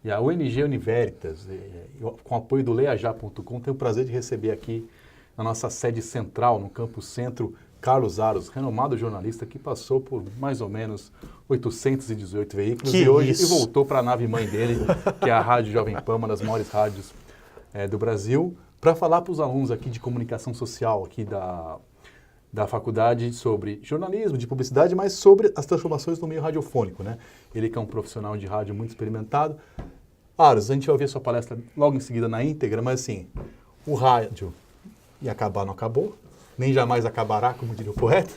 E a ONG Univeritas, com apoio do leajá.com, tem o prazer de receber aqui na nossa sede central, no Campus Centro, Carlos Aros, renomado jornalista que passou por mais ou menos 818 veículos e hoje voltou para a nave-mãe dele, que é a Rádio Jovem Pan, uma das maiores rádios do Brasil, para falar para os alunos aqui de comunicação social aqui da faculdade sobre jornalismo, de publicidade, mas sobre as transformações no meio radiofônico, né? Ele que é um profissional de rádio muito experimentado. Aros, a gente vai ouvir a sua palestra logo em seguida na íntegra, mas assim, o rádio ia acabar, não acabou, nem jamais acabará, como diria o poeta,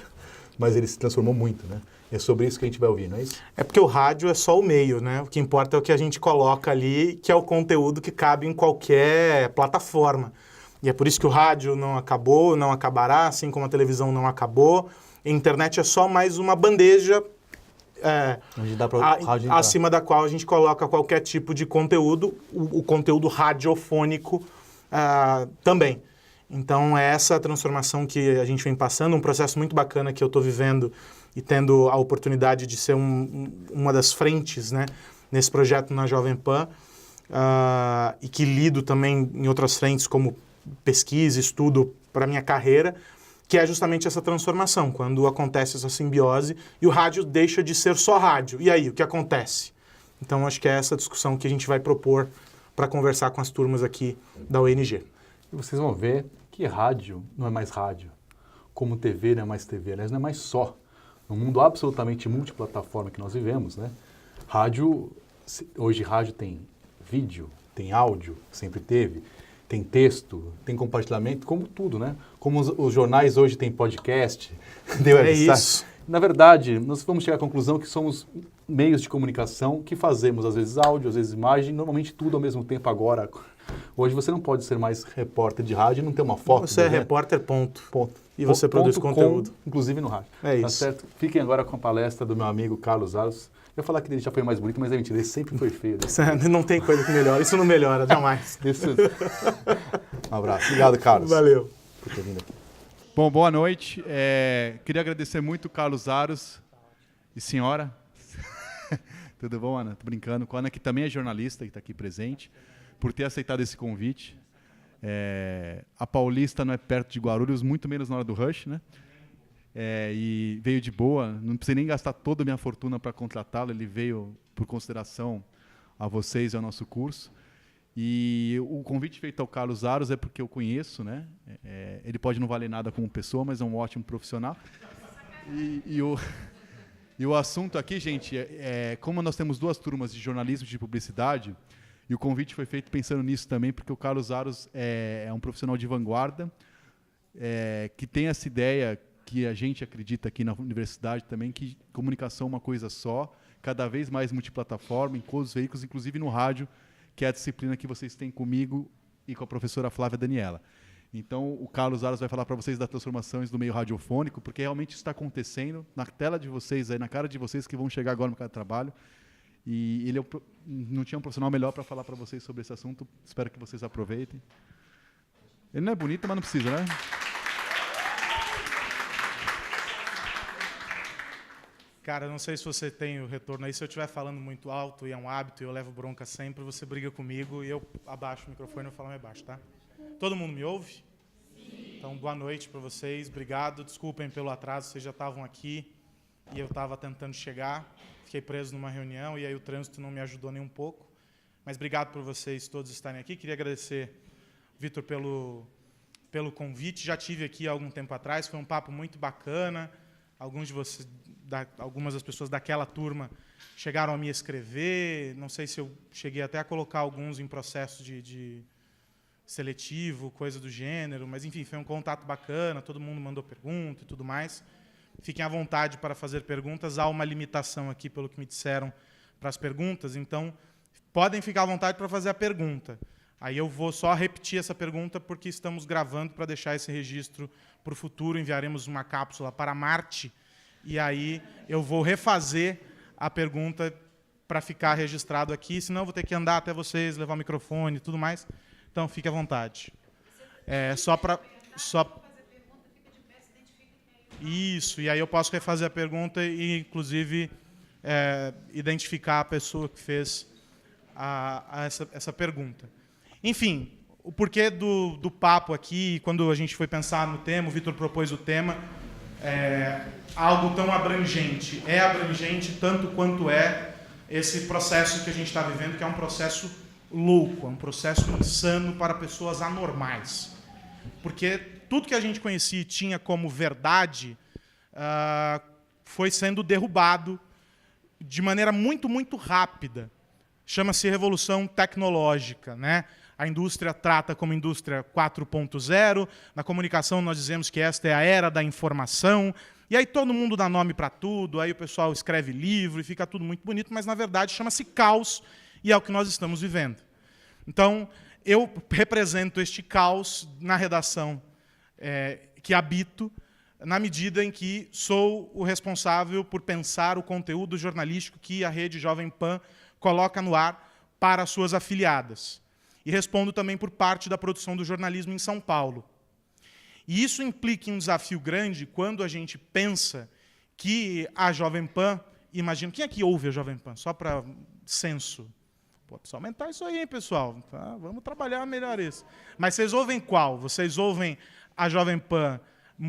mas ele se transformou muito, né? É sobre isso que a gente vai ouvir, não é isso? É porque o rádio é só o meio, né? O que importa é o que a gente coloca ali, que é o conteúdo que cabe em qualquer plataforma. E é por isso que o rádio não acabou, não acabará, assim como a televisão não acabou. A internet é só mais uma bandeja onde dá pra rádio entrar, acima da qual a gente coloca qualquer tipo de conteúdo, o conteúdo radiofônico também. Então, é essa transformação que a gente vem passando, um processo muito bacana que eu estou vivendo e tendo a oportunidade de ser uma das frentes, né, nesse projeto na Jovem Pan, e que lido também em outras frentes como pesquisa, estudo para a minha carreira, que é justamente essa transformação, quando acontece essa simbiose e o rádio deixa de ser só rádio. E aí, o que acontece? Então, acho que é essa discussão que a gente vai propor para conversar com as turmas aqui da UNG. E vocês vão ver que rádio não é mais rádio, como TV não é mais TV, aliás, não é mais só. No mundo absolutamente multiplataforma que nós vivemos, né? Hoje rádio tem vídeo, tem áudio, sempre teve, tem texto, tem compartilhamento, como tudo, né? Como os jornais hoje têm podcast, isso. Na verdade, nós vamos chegar à conclusão que somos meios de comunicação que fazemos, às vezes, áudio, às vezes, imagem, normalmente tudo ao mesmo tempo agora. Hoje você não pode ser mais repórter de rádio e não ter uma foto. Você é repórter, ponto. E você produz conteúdo. Inclusive no rádio. É tá isso. Certo? Fiquem agora com a palestra do meu amigo Carlos Aros. Eu ia falar que ele já foi mais bonito, mas é mentira, ele sempre foi feio. Não tem coisa que melhora, isso não melhora, jamais. Um abraço. Obrigado, Carlos. Valeu. Por ter vindo aqui. Bom, boa noite. Queria agradecer muito o Carlos Aros e senhora. Tudo bom, Ana? Tô brincando. Com a Ana, que também é jornalista e está aqui presente, por ter aceitado esse convite. A Paulista não é perto de Guarulhos, muito menos na hora do rush, né? E veio de boa, não precisei nem gastar toda a minha fortuna para contratá-lo, ele veio por consideração a vocês e ao nosso curso. E o convite feito ao Carlos Aros é porque eu conheço, né? Ele pode não valer nada como pessoa, mas é um ótimo profissional. E o assunto aqui, gente, como nós temos duas turmas de jornalismo e de publicidade, e o convite foi feito pensando nisso também, porque o Carlos Aros é um profissional de vanguarda, que tem essa ideia que a gente acredita aqui na universidade também, que comunicação é uma coisa só, cada vez mais multiplataforma, em todos os veículos, inclusive no rádio, que é a disciplina que vocês têm comigo e com a professora Flávia Daniela. Então, o Carlos Aros vai falar para vocês das transformações do meio radiofônico, porque realmente isso está acontecendo na tela de vocês, aí, na cara de vocês que vão chegar agora no mercado de trabalho. E ele não tinha um profissional melhor para falar para vocês sobre esse assunto. Espero que vocês aproveitem. Ele não é bonito, mas não precisa, né? Cara, não sei se você tem o retorno aí. Se eu estiver falando muito alto e é um hábito e eu levo bronca sempre, você briga comigo e eu abaixo o microfone e eu falo mais baixo, tá? Todo mundo me ouve? Sim. Então, boa noite para vocês. Obrigado. Desculpem pelo atraso, vocês já estavam aqui e eu estava tentando chegar. Fiquei preso numa reunião e aí o trânsito não me ajudou nem um pouco. Mas obrigado por vocês todos estarem aqui. Queria agradecer, Vitor, pelo convite. Já tive aqui há algum tempo atrás. Foi um papo muito bacana. Algumas das pessoas daquela turma chegaram a me escrever. Não sei se eu cheguei até a colocar alguns em processo de seletivo, coisa do gênero. Mas, enfim, foi um contato bacana. Todo mundo mandou pergunta e tudo mais. Fiquem à vontade para fazer perguntas. Há uma limitação aqui, pelo que me disseram, para as perguntas. Então, podem ficar à vontade para fazer a pergunta. Aí eu vou só repetir essa pergunta, porque estamos gravando para deixar esse registro para o futuro. Enviaremos uma cápsula para Marte. E aí eu vou refazer a pergunta para ficar registrado aqui. Senão eu vou ter que andar até vocês, levar o microfone e tudo mais. Então, fique à vontade. Isso, e aí eu posso refazer a pergunta e, inclusive, identificar a pessoa que fez a essa pergunta. Enfim, o porquê do papo aqui, quando a gente foi pensar no tema, o Vitor propôs o tema, algo tão abrangente. É abrangente tanto quanto é esse processo que a gente está vivendo, que é um processo louco, é um processo insano para pessoas anormais. Porque tudo que a gente conhecia e tinha como verdade foi sendo derrubado de maneira muito, muito rápida. Chama-se revolução tecnológica, né? A indústria trata como indústria 4.0, na comunicação nós dizemos que esta é a era da informação, e aí todo mundo dá nome para tudo, aí o pessoal escreve livro e fica tudo muito bonito, mas na verdade chama-se caos, e é o que nós estamos vivendo. Então, eu represento este caos na redação que habito, na medida em que sou o responsável por pensar o conteúdo jornalístico que a Rede Jovem Pan coloca no ar para as suas afiliadas. E respondo também por parte da produção do jornalismo em São Paulo. E isso implica um desafio grande quando a gente pensa que a Jovem Pan... Imagina, quem aqui ouve a Jovem Pan? Só para censo. Pô, precisa aumentar isso aí, hein, pessoal? Tá, vamos trabalhar melhor isso. Mas vocês ouvem qual? Vocês ouvem a Jovem Pan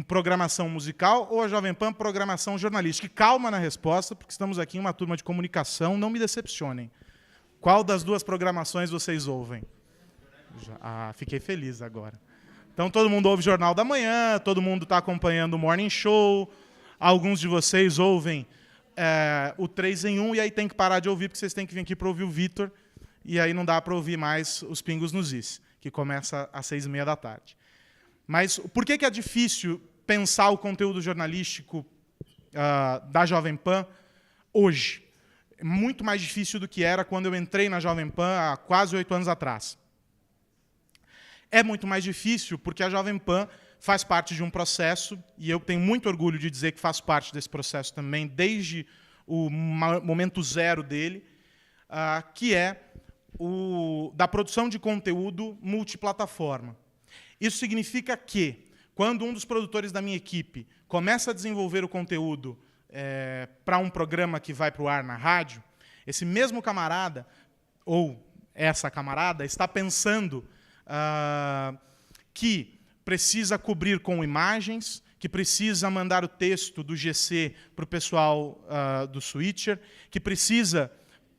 programação musical ou a Jovem Pan programação jornalística? E calma na resposta, porque estamos aqui em uma turma de comunicação, não me decepcionem. Qual das duas programações vocês ouvem? Fiquei feliz agora. Então, todo mundo ouve Jornal da Manhã, todo mundo está acompanhando o Morning Show, alguns de vocês ouvem o 3 em 1, e aí tem que parar de ouvir, porque vocês têm que vir aqui para ouvir o Vitor, e aí não dá para ouvir mais os Pingos nos Is, que começa às 6h30 da tarde. Mas por que é difícil pensar o conteúdo jornalístico da Jovem Pan hoje? É muito mais difícil do que era quando eu entrei na Jovem Pan há quase 8 anos atrás. É muito mais difícil porque a Jovem Pan faz parte de um processo, e eu tenho muito orgulho de dizer que faço parte desse processo também, desde o momento zero dele, que é da produção de conteúdo multiplataforma. Isso significa que, quando um dos produtores da minha equipe começa a desenvolver o conteúdo para um programa que vai para o ar na rádio, esse mesmo camarada, ou essa camarada, está pensando que precisa cobrir com imagens, que precisa mandar o texto do GC para o pessoal do Switcher, que precisa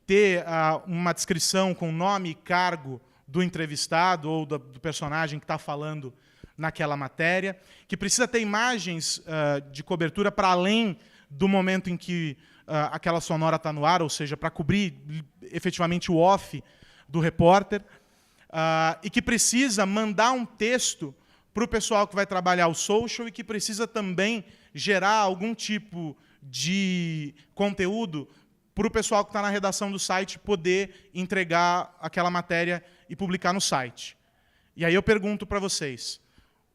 ter uma descrição com nome e cargo do entrevistado ou do personagem que está falando naquela matéria, que precisa ter imagens de cobertura para além do momento em que aquela sonora está no ar, ou seja, para cobrir efetivamente o off do repórter, e que precisa mandar um texto para o pessoal que vai trabalhar o social e que precisa também gerar algum tipo de conteúdo para o pessoal que está na redação do site poder entregar aquela matéria e publicar no site. E aí eu pergunto para vocês,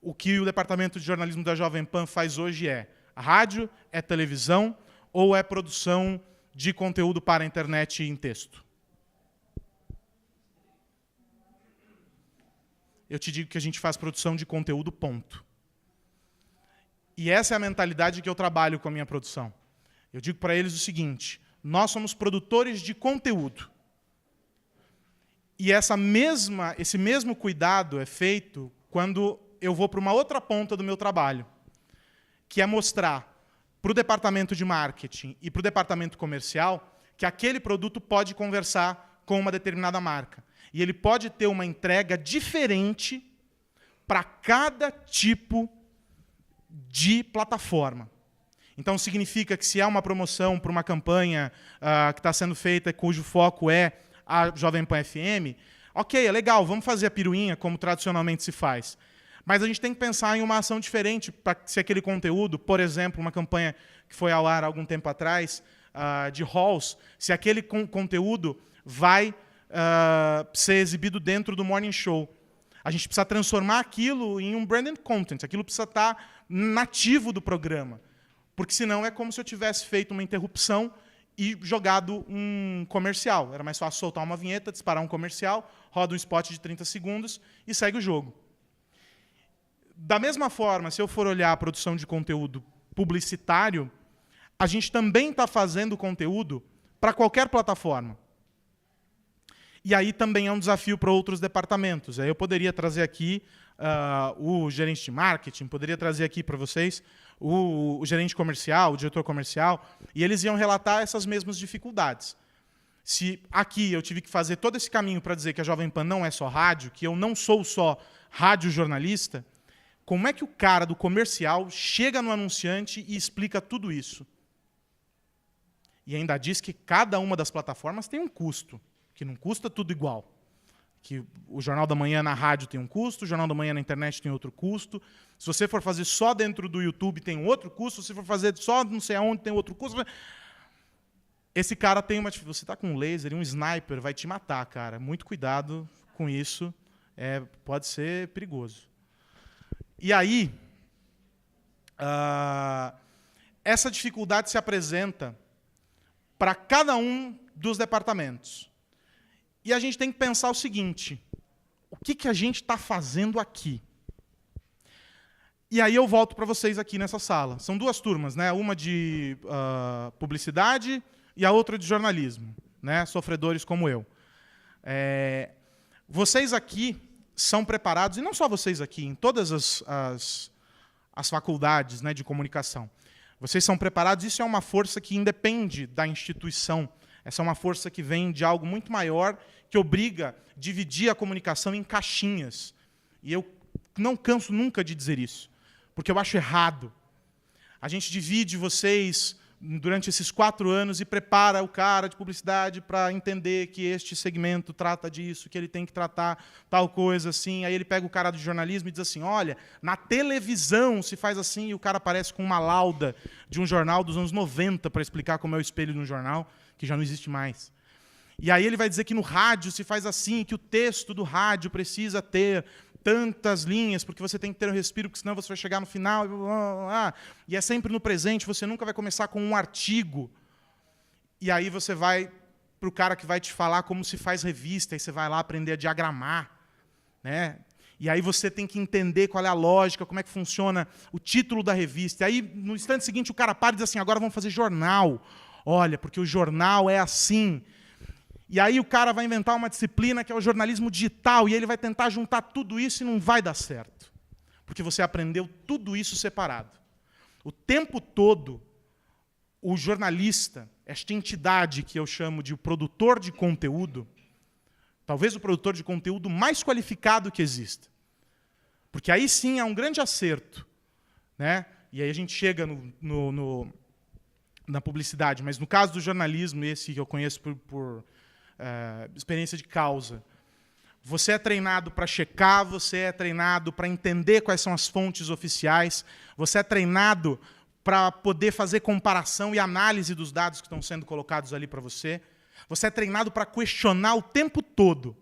o que o Departamento de Jornalismo da Jovem Pan faz hoje é rádio, é televisão ou é produção de conteúdo para a internet em texto? Eu te digo que a gente faz produção de conteúdo, ponto. E essa é a mentalidade que eu trabalho com a minha produção. Eu digo para eles o seguinte, nós somos produtores de conteúdo. E esse mesmo cuidado é feito quando eu vou para uma outra ponta do meu trabalho, que é mostrar para o departamento de marketing e para o departamento comercial que aquele produto pode conversar com uma determinada marca. E ele pode ter uma entrega diferente para cada tipo de plataforma. Então, significa que se há uma promoção para uma campanha que está sendo feita, cujo foco é a Jovem Pan FM, ok, é legal, vamos fazer a piruinha, como tradicionalmente se faz. Mas a gente tem que pensar em uma ação diferente para se aquele conteúdo, por exemplo, uma campanha que foi ao ar há algum tempo atrás, de halls, se aquele conteúdo vai ser exibido dentro do Morning Show. A gente precisa transformar aquilo em um branded content, aquilo precisa estar nativo do programa. Porque senão é como se eu tivesse feito uma interrupção e jogado um comercial. Era mais fácil soltar uma vinheta, disparar um comercial, roda um spot de 30 segundos e segue o jogo. Da mesma forma, se eu for olhar a produção de conteúdo publicitário, a gente também está fazendo conteúdo para qualquer plataforma. E aí também é um desafio para outros departamentos. Aí eu poderia trazer aqui o gerente de marketing, poderia trazer aqui para vocês o gerente comercial, o diretor comercial, e eles iam relatar essas mesmas dificuldades. Se aqui eu tive que fazer todo esse caminho para dizer que a Jovem Pan não é só rádio, que eu não sou só radiojornalista, como é que o cara do comercial chega no anunciante e explica tudo isso? E ainda diz que cada uma das plataformas tem um custo, que não custa tudo igual. Que o Jornal da Manhã na rádio tem um custo, o Jornal da Manhã na internet tem outro custo. Se você for fazer só dentro do YouTube, tem um outro custo. Se você for fazer só não sei aonde, tem outro custo. Esse cara tem uma... Você está com um laser e um sniper, vai te matar, cara. Muito cuidado com isso. Pode ser perigoso. E aí, essa dificuldade se apresenta para cada um dos departamentos. E a gente tem que pensar o seguinte: o que a gente está fazendo aqui? E aí eu volto para vocês aqui nessa sala. São duas turmas, né? Uma de publicidade e a outra de jornalismo, né? Sofredores como eu. Vocês aqui são preparados, e não só vocês aqui, em todas as faculdades, né, de comunicação. Vocês são preparados, isso é uma força que independe da instituição. Essa é uma força que vem de algo muito maior, que obriga a dividir a comunicação em caixinhas. E eu não canso nunca de dizer isso, porque eu acho errado. A gente divide vocês durante esses 4 anos e prepara o cara de publicidade para entender que este segmento trata disso, que ele tem que tratar tal coisa assim. Aí ele pega o cara do jornalismo e diz assim, olha, na televisão se faz assim, e o cara aparece com uma lauda de um jornal dos anos 90 para explicar como é o espelho de um jornal, que já não existe mais. E aí ele vai dizer que no rádio se faz assim, que o texto do rádio precisa ter tantas linhas, porque você tem que ter um respiro, porque senão você vai chegar no final, e é sempre no presente, você nunca vai começar com um artigo. E aí você vai para o cara que vai te falar como se faz revista, aí você vai lá aprender a diagramar, né? E aí você tem que entender qual é a lógica, como é que funciona o título da revista. E aí, no instante seguinte, o cara para e diz assim, agora vamos fazer jornal. Olha, porque o jornal é assim. E aí o cara vai inventar uma disciplina que é o jornalismo digital, e ele vai tentar juntar tudo isso e não vai dar certo. Porque você aprendeu tudo isso separado. O tempo todo, o jornalista, esta entidade que eu chamo de produtor de conteúdo, talvez o produtor de conteúdo mais qualificado que exista. Porque aí sim é um grande acerto, né? E aí a gente chega na publicidade, mas no caso do jornalismo, esse que eu conheço por experiência de causa, você é treinado para checar, você é treinado para entender quais são as fontes oficiais, você é treinado para poder fazer comparação e análise dos dados que estão sendo colocados ali para você, você é treinado para questionar o tempo todo.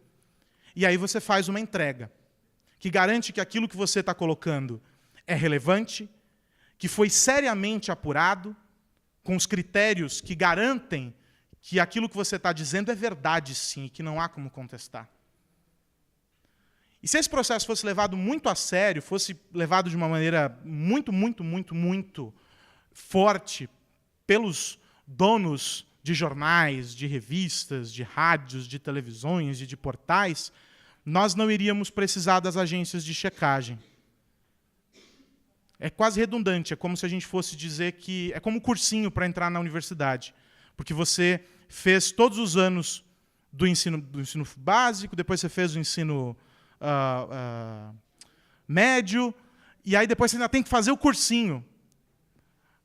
E aí você faz uma entrega que garante que aquilo que você está colocando é relevante, que foi seriamente apurado, com os critérios que garantem que aquilo que você está dizendo é verdade, sim, e que não há como contestar. E se esse processo fosse levado muito a sério, fosse levado de uma maneira muito, muito, muito, muito forte pelos donos de jornais, de revistas, de rádios, de televisões e de portais, nós não iríamos precisar das agências de checagem. É quase redundante, é como se a gente fosse dizer que... É como um cursinho para entrar na universidade. Porque você fez todos os anos do ensino básico, depois você fez o ensino médio, e aí depois você ainda tem que fazer o cursinho.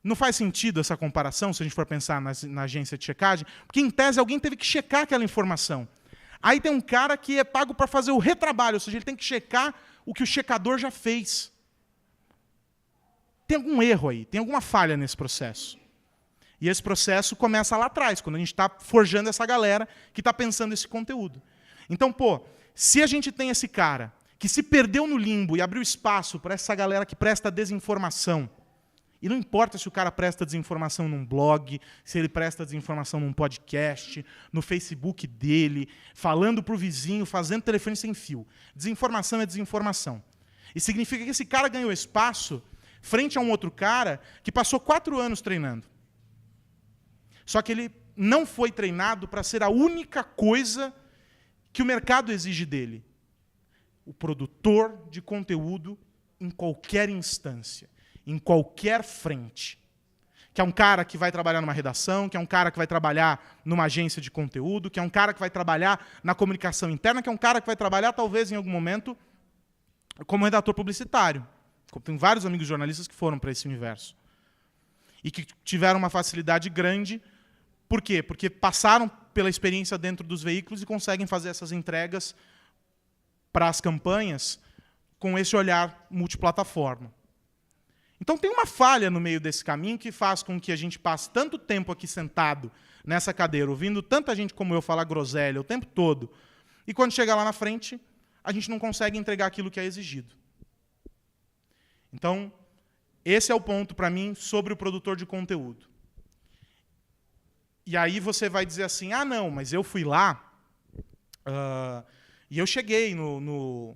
Não faz sentido essa comparação, se a gente for pensar na agência de checagem, porque, em tese, alguém teve que checar aquela informação. Aí tem um cara que é pago para fazer o retrabalho, ou seja, ele tem que checar o que o checador já fez. Tem algum erro aí, tem alguma falha nesse processo. E esse processo começa lá atrás, quando a gente está forjando essa galera que está pensando esse conteúdo. Então, se a gente tem esse cara que se perdeu no limbo e abriu espaço para essa galera que presta desinformação, e não importa se o cara presta desinformação num blog, se ele presta desinformação num podcast, no Facebook dele, falando para o vizinho, fazendo telefone sem fio. Desinformação é desinformação. E significa que esse cara ganhou espaço frente a um outro cara que passou 4 anos treinando. Só que ele não foi treinado para ser a única coisa que o mercado exige dele? O produtor de conteúdo em qualquer instância, em qualquer frente. Que é um cara que vai trabalhar numa redação, que é um cara que vai trabalhar numa agência de conteúdo, que é um cara que vai trabalhar na comunicação interna, que é um cara que vai trabalhar, talvez, em algum momento, como redator publicitário. Tem vários amigos jornalistas que foram para esse universo. E que tiveram uma facilidade grande. Por quê? Porque passaram pela experiência dentro dos veículos e conseguem fazer essas entregas para as campanhas com esse olhar multiplataforma. Então tem uma falha no meio desse caminho que faz com que a gente passe tanto tempo aqui sentado nessa cadeira, ouvindo tanta gente como eu falar groselha o tempo todo, e quando chega lá na frente, a gente não consegue entregar aquilo que é exigido. Então, esse é o ponto, para mim, sobre o produtor de conteúdo. E aí você vai dizer assim, ah, não, mas eu fui lá e eu cheguei no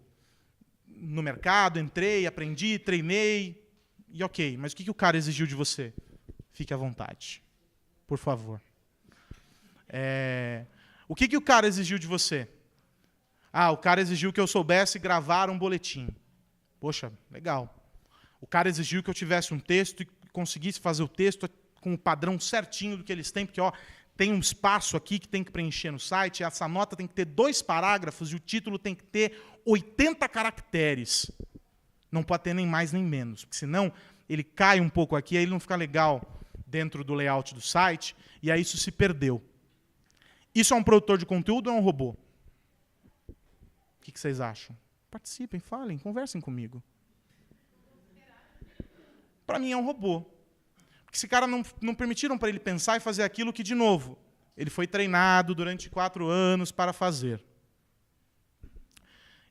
mercado, entrei, aprendi, treinei, e ok, mas o que o cara exigiu de você? Fique à vontade, por favor. O que o cara exigiu de você? Ah, o cara exigiu que eu soubesse gravar um boletim. Poxa, legal. O cara exigiu que eu tivesse um texto e conseguisse fazer o texto com o padrão certinho do que eles têm, porque tem um espaço aqui que tem que preencher no site, essa nota tem que ter 2 parágrafos e o título tem que ter 80 caracteres. Não pode ter nem mais nem menos, porque senão ele cai um pouco aqui, aí ele não fica legal dentro do layout do site, e aí isso se perdeu. Isso é um produtor de conteúdo ou é um robô? O que vocês acham? Participem, falem, conversem comigo. Para mim é um robô. Porque esse cara não permitiram para ele pensar e fazer aquilo que, de novo, ele foi treinado durante 4 anos para fazer.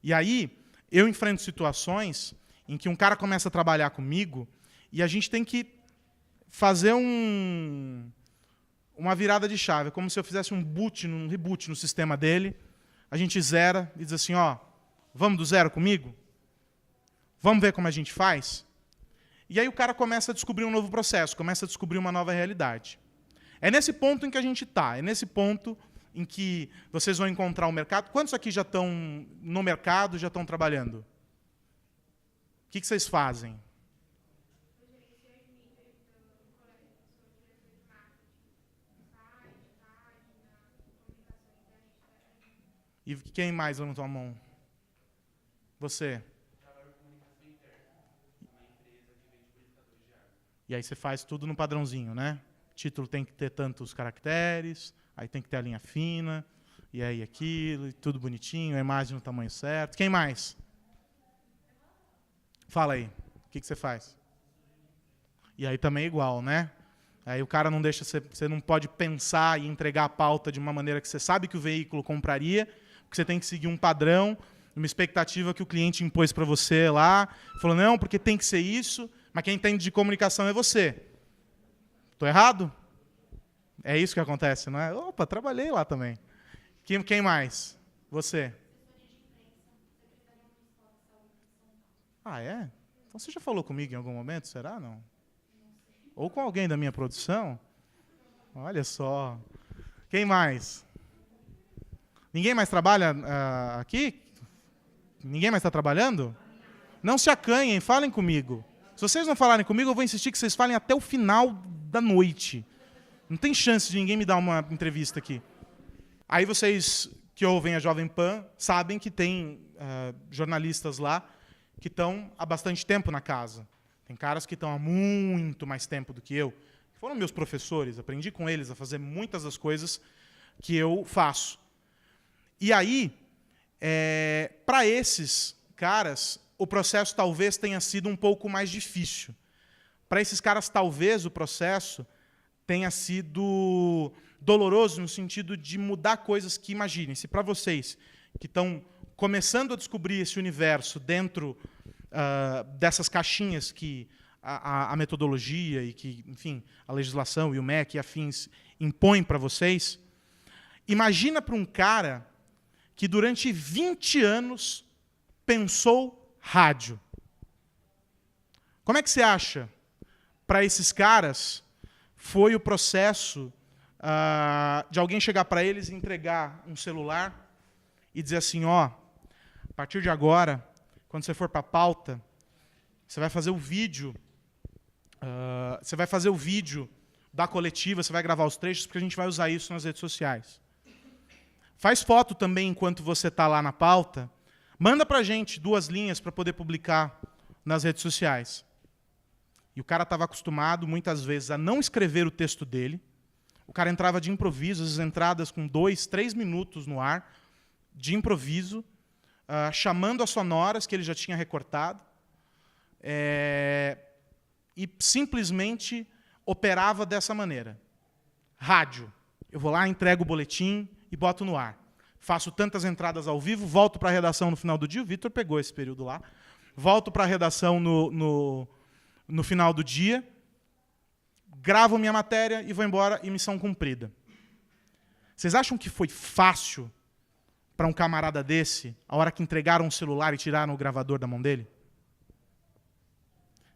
E aí, eu enfrento situações em que um cara começa a trabalhar comigo e a gente tem que fazer uma virada de chave. É como se eu fizesse um reboot no sistema dele. A gente zera e diz assim, ó, vamos do zero comigo? Vamos ver como a gente faz? E aí o cara começa a descobrir um novo processo, começa a descobrir uma nova realidade. É nesse ponto em que a gente está, é nesse ponto em que vocês vão encontrar o mercado. Quantos aqui já estão no mercado, já estão trabalhando? O que vocês fazem? E quem mais levantou a mão? Você? E aí você faz tudo no padrãozinho, né? Título tem que ter tantos caracteres, aí tem que ter a linha fina, e aí aquilo, e tudo bonitinho, a imagem no tamanho certo. Quem mais? Fala aí, o que você faz? E aí também é igual, né? Aí o cara não deixa, você não pode pensar e entregar a pauta de uma maneira que você sabe que o veículo compraria, porque você tem que seguir um padrão, uma expectativa que o cliente impôs para você lá, falou, não, porque tem que ser isso, mas quem entende de comunicação é você. Estou errado? É isso que acontece, não é? Opa, trabalhei lá também. Quem mais? Você. Ah, é? Então você já falou comigo em algum momento, será? Não? Ou com alguém da minha produção? Olha só. Quem mais? Ninguém mais trabalha aqui? Ninguém mais está trabalhando? Não se acanhem, falem comigo. Se vocês não falarem comigo, eu vou insistir que vocês falem até o final da noite. Não tem chance de ninguém me dar uma entrevista aqui. Aí vocês que ouvem a Jovem Pan sabem que tem jornalistas lá que estão há bastante tempo na casa. Tem caras que estão há muito mais tempo do que eu. Foram meus professores, aprendi com eles a fazer muitas das coisas que eu faço. E aí, para esses caras, o processo talvez tenha sido um pouco mais difícil. Para esses caras, talvez o processo tenha sido doloroso no sentido de mudar coisas que, imaginem, se para vocês que estão começando a descobrir esse universo dentro dessas caixinhas que a metodologia e que, enfim, a legislação e o MEC e afins impõem para vocês, imagina para um cara que durante 20 anos pensou rádio. Como é que você acha, para esses caras, foi o processo de alguém chegar para eles e entregar um celular e dizer assim, ó, a partir de agora, quando você for para a pauta, você vai fazer o vídeo, da coletiva, você vai gravar os trechos, porque a gente vai usar isso nas redes sociais. Faz foto também enquanto você está lá na pauta, manda para a gente 2 linhas para poder publicar nas redes sociais. E o cara estava acostumado, muitas vezes, a não escrever o texto dele. O cara entrava de improviso, as entradas com 2, 3 minutos no ar, de improviso, chamando as sonoras que ele já tinha recortado, e simplesmente operava dessa maneira. Rádio. Eu vou lá, entrego o boletim e boto no ar. Faço tantas entradas ao vivo, volto para a redação no final do dia. O Vitor pegou esse período lá. Volto para a redação no final do dia, gravo minha matéria e vou embora e missão cumprida. Vocês acham que foi fácil para um camarada desse, a hora que entregaram o celular e tiraram o gravador da mão dele?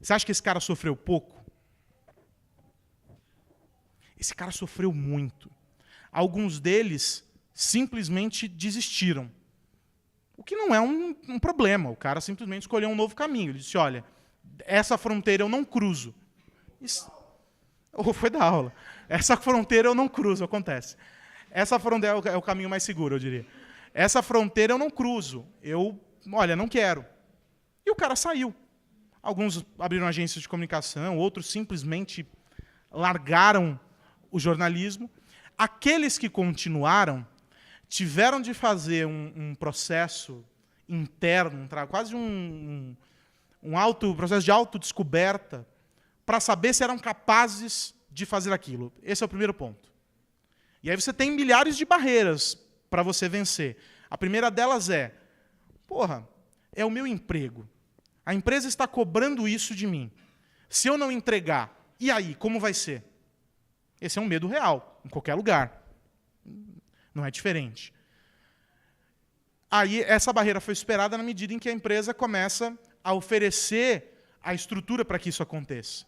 Você acha que esse cara sofreu pouco? Esse cara sofreu muito. Alguns deles simplesmente desistiram. O que não é um problema. O cara simplesmente escolheu um novo caminho. Ele disse, olha, essa fronteira eu não cruzo. Isso... Foi da aula. Essa fronteira eu não cruzo, acontece. Essa fronteira é o caminho mais seguro, eu diria. Essa fronteira eu não cruzo. Olha, não quero. E o cara saiu. Alguns abriram agências de comunicação, outros simplesmente largaram o jornalismo. Aqueles que continuaram tiveram de fazer um processo interno, quase um processo de autodescoberta, para saber se eram capazes de fazer aquilo. Esse é o primeiro ponto. E aí você tem milhares de barreiras para você vencer. A primeira delas é, é o meu emprego. A empresa está cobrando isso de mim. Se eu não entregar, e aí, como vai ser? Esse é um medo real, em qualquer lugar. Não é diferente. Aí, essa barreira foi superada na medida em que a empresa começa a oferecer a estrutura para que isso aconteça.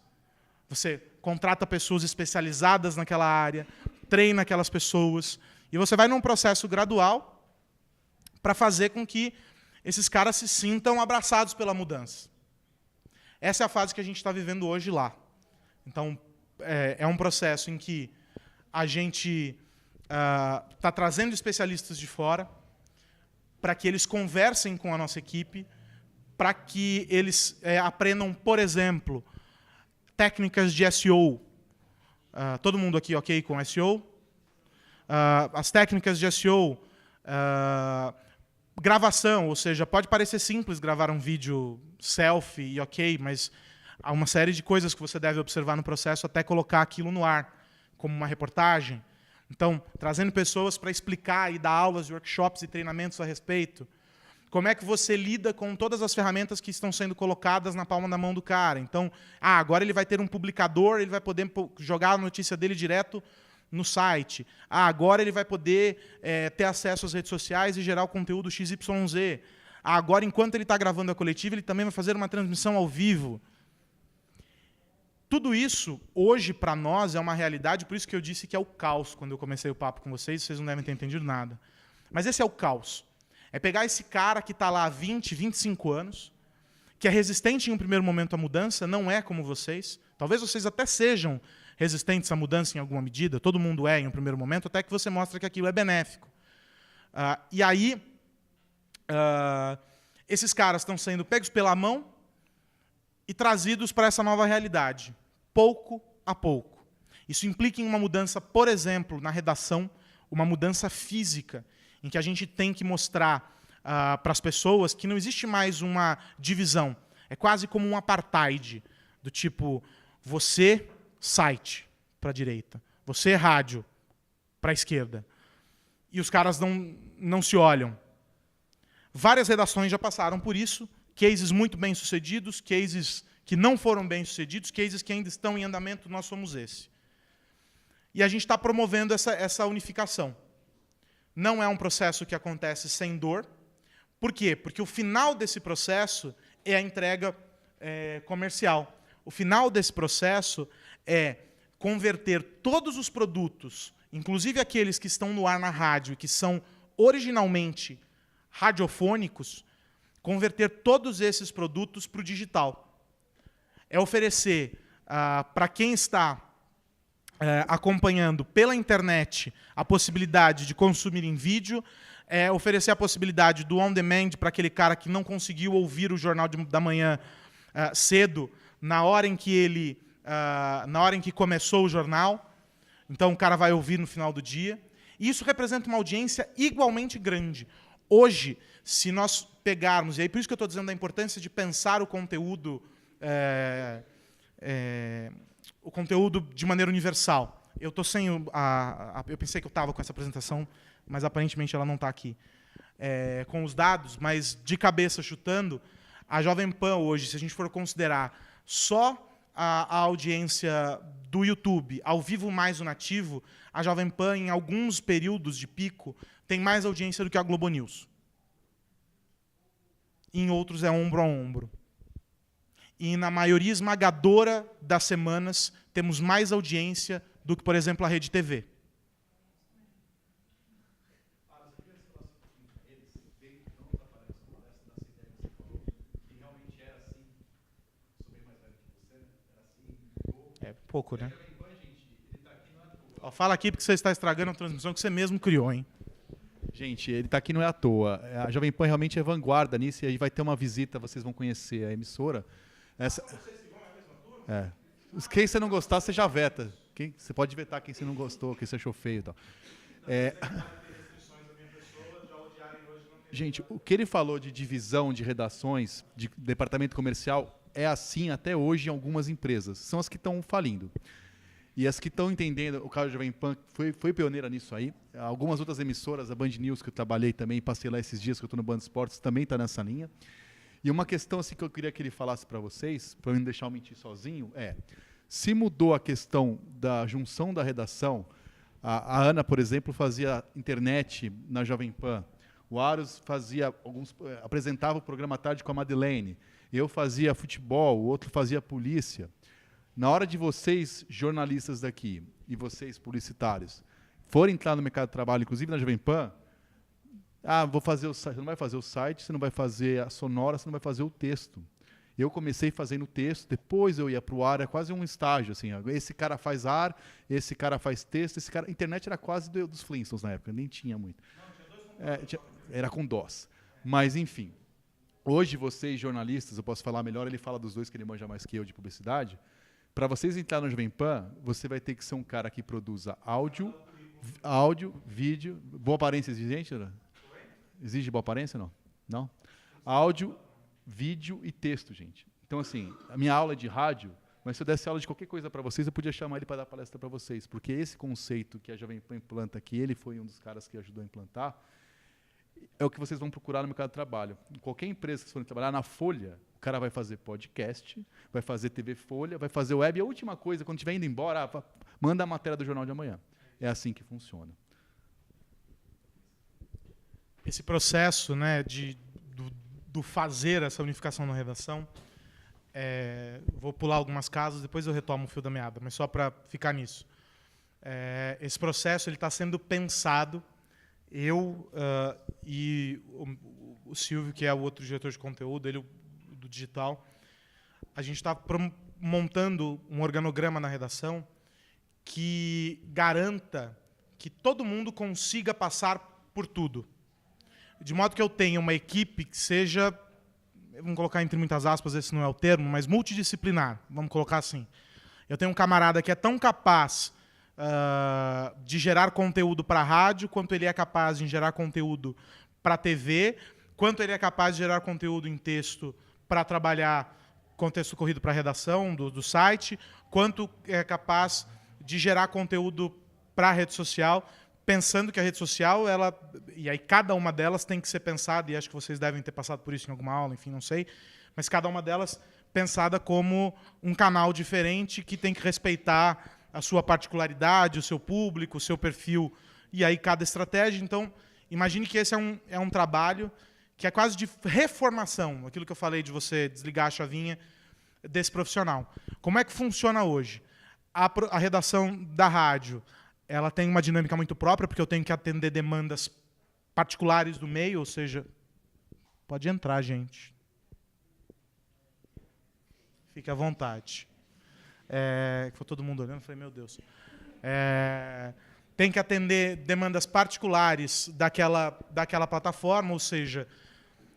Você contrata pessoas especializadas naquela área, treina aquelas pessoas, e você vai num processo gradual para fazer com que esses caras se sintam abraçados pela mudança. Essa é a fase que a gente está vivendo hoje lá. Então, é um processo em que a gente está trazendo especialistas de fora para que eles conversem com a nossa equipe, para que eles aprendam, por exemplo, técnicas de SEO. Todo mundo aqui ok com SEO? As técnicas de SEO, gravação, ou seja, pode parecer simples gravar um vídeo selfie e ok, mas há uma série de coisas que você deve observar no processo até colocar aquilo no ar, como uma reportagem. Então, trazendo pessoas para explicar e dar aulas, workshops e treinamentos a respeito. Como é que você lida com todas as ferramentas que estão sendo colocadas na palma da mão do cara? Então, agora ele vai ter um publicador, ele vai poder jogar a notícia dele direto no site. Agora ele vai poder ter acesso às redes sociais e gerar o conteúdo XYZ. Agora, enquanto ele está gravando a coletiva, ele também vai fazer uma transmissão ao vivo. Tudo isso, hoje, para nós, é uma realidade, por isso que eu disse que é o caos quando eu comecei o papo com vocês não devem ter entendido nada. Mas esse é o caos. É pegar esse cara que está lá há 20, 25 anos, que é resistente em um primeiro momento à mudança, não é como vocês. Talvez vocês até sejam resistentes à mudança em alguma medida, todo mundo é em um primeiro momento, até que você mostra que aquilo é benéfico. E aí, esses caras estão sendo pegos pela mão e trazidos para essa nova realidade, pouco a pouco. Isso implica em uma mudança, por exemplo, na redação, uma mudança física, em que a gente tem que mostrar para as pessoas que não existe mais uma divisão. É quase como um apartheid, do tipo, você, site, para a direita, você, rádio, para a esquerda. E os caras não se olham. Várias redações já passaram por isso, cases muito bem-sucedidos, cases que não foram bem-sucedidos, cases que ainda estão em andamento, nós somos esse. E a gente está promovendo essa unificação. Não é um processo que acontece sem dor. Por quê? Porque o final desse processo é a entrega comercial. O final desse processo é converter todos os produtos, inclusive aqueles que estão no ar na rádio e que são originalmente radiofônicos, converter todos esses produtos para o digital. É oferecer para quem está acompanhando pela internet a possibilidade de consumir em vídeo, oferecer a possibilidade do on-demand para aquele cara que não conseguiu ouvir o Jornal da Manhã cedo, na hora em que começou o jornal. Então o cara vai ouvir no final do dia. E isso representa uma audiência igualmente grande. Hoje, se nós pegarmos, e aí por isso que eu estou dizendo da importância de pensar o conteúdo de maneira universal. Eu estou sem eu pensei que eu estava com essa apresentação, mas aparentemente ela não está aqui. Com os dados, mas de cabeça chutando, a Jovem Pan hoje, se a gente for considerar só a audiência do YouTube, ao vivo mais o nativo, a Jovem Pan, em alguns períodos de pico, tem mais audiência do que a Globo News. Em outros é ombro a ombro. E na maioria esmagadora das semanas, temos mais audiência do que, por exemplo, a Rede TV. Pouco, né? Fala aqui porque você está estragando a transmissão que você mesmo criou, hein? Gente, ele está aqui não é à toa. A Jovem Pan realmente é vanguarda nisso e aí vai ter uma visita, vocês vão conhecer a emissora. Vocês que vão na mesma turma? Quem você não gostar, você já veta. Você pode vetar quem você não gostou, quem você achou feio e tal. Gente, o que ele falou de divisão de redações, de departamento comercial, é assim até hoje em algumas empresas. São as que estão falindo. E as que estão entendendo, o caso da Jovem Pan foi pioneira nisso aí. Algumas outras emissoras, a Band News, que eu trabalhei também, passei lá esses dias, que eu estou no Band Esportes, também está nessa linha. E uma questão assim, que eu queria que ele falasse para vocês, para não deixar eu mentir sozinho, se mudou a questão da junção da redação, a Ana, por exemplo, fazia internet na Jovem Pan, o Aros apresentava o programa à tarde com a Madeleine, eu fazia futebol, o outro fazia polícia. Na hora de vocês, jornalistas daqui, e vocês, publicitários, forem entrar no mercado de trabalho, inclusive na Jovem Pan, vou fazer o site. Você não vai fazer o site, você não vai fazer a sonora, você não vai fazer o texto. Eu comecei fazendo texto, depois eu ia para o ar, é quase um estágio. Assim, esse cara faz ar, esse cara faz texto, esse cara... A internet era quase dos Flintstones na época, nem tinha muito. Não, tinha era com DOS. Mas, enfim, hoje vocês, jornalistas, eu posso falar melhor, ele fala dos dois, que ele manja mais que eu de publicidade. Para vocês entrarem no Jovem Pan, você vai ter que ser um cara que produza áudio, vídeo... Boa aparência exigente, né? Exige boa aparência, não? Não? Áudio, vídeo e texto, gente. Então, assim, a minha aula é de rádio, mas se eu desse aula de qualquer coisa para vocês, eu podia chamar ele para dar palestra para vocês, porque esse conceito que a Jovem Pan implanta, que ele foi um dos caras que ajudou a implantar, é o que vocês vão procurar no mercado de trabalho. Em qualquer empresa que vocês forem trabalhar, na Folha, o cara vai fazer podcast, vai fazer TV Folha, vai fazer web, e a última coisa, quando estiver indo embora, manda a matéria do Jornal de Amanhã. É assim que funciona. Esse processo, né, do fazer essa unificação na redação, vou pular algumas casas, depois eu retomo o fio da meada, mas só para ficar nisso. Esse processo está sendo pensado, eu e o Silvio, que é o outro diretor de conteúdo, ele do digital, a gente está montando um organograma na redação que garanta que todo mundo consiga passar por tudo. De modo que eu tenha uma equipe que seja, vamos colocar entre muitas aspas, esse não é o termo, mas multidisciplinar, vamos colocar assim. Eu tenho um camarada que é tão capaz de gerar conteúdo para a rádio, quanto ele é capaz de gerar conteúdo para a TV, quanto ele é capaz de gerar conteúdo em texto para trabalhar contexto corrido para a redação do site, quanto é capaz de gerar conteúdo para a rede social, pensando que a rede social, e aí cada uma delas tem que ser pensada, e acho que vocês devem ter passado por isso em alguma aula, enfim, não sei, mas cada uma delas pensada como um canal diferente que tem que respeitar a sua particularidade, o seu público, o seu perfil, e aí cada estratégia. Então, imagine que esse é um trabalho que é quase de reformação, aquilo que eu falei de você desligar a chavinha desse profissional. Como é que funciona hoje? A redação da rádio, ela tem uma dinâmica muito própria, porque eu tenho que atender demandas particulares do meio, ou seja, Pode entrar, gente. Fique à vontade. Ficou todo mundo olhando, falei, meu Deus. Tem que atender demandas particulares daquela plataforma, ou seja,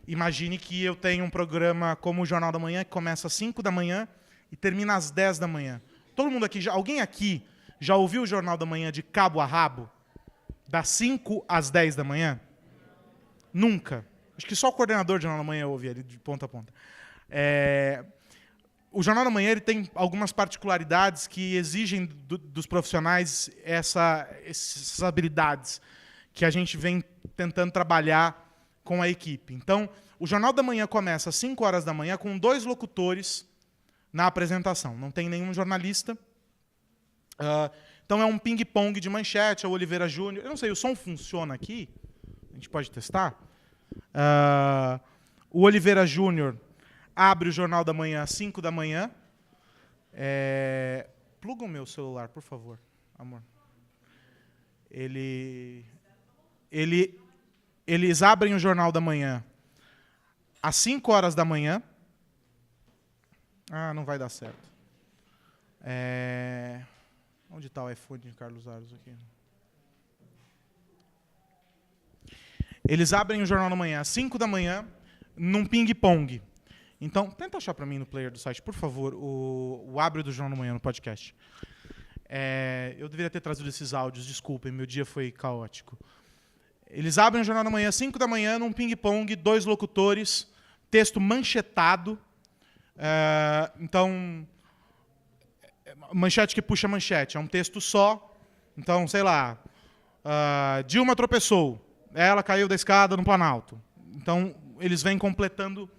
imagine que eu tenho um programa como o Jornal da Manhã, que começa às 5 da manhã e termina às 10 da manhã. Todo mundo aqui, alguém aqui já ouviu o Jornal da Manhã de cabo a rabo? Das 5 às 10 da manhã? Nunca. Acho que só o coordenador do Jornal da Manhã ouve ele de ponta a ponta. O Jornal da Manhã ele tem algumas particularidades que exigem dos profissionais essas habilidades que a gente vem tentando trabalhar com a equipe. Então, o Jornal da Manhã começa às 5 horas da manhã com 2 locutores na apresentação. Não tem nenhum jornalista. Então, é um ping-pong de manchete, é o Oliveira Júnior. Eu não sei, o som funciona aqui? A gente pode testar? O Oliveira Júnior abre o Jornal da Manhã às 5 da manhã. Pluga o meu celular, por favor, amor. Eles abrem o Jornal da Manhã às 5 horas da manhã. Não vai dar certo. Onde está o iPhone de Carlos Aros aqui? Eles abrem o Jornal da Manhã às 5 da manhã, num ping-pong. Então, tenta achar para mim no player do site, por favor, o abre do Jornal da Manhã no podcast. Eu deveria ter trazido esses áudios, desculpem, meu dia foi caótico. Eles abrem o Jornal da Manhã às 5 da manhã, num ping-pong, 2 locutores, texto manchetado. Então, manchete que puxa manchete, é um texto só. Então, sei lá, Dilma tropeçou, ela caiu da escada no Planalto. Então, eles vêm completando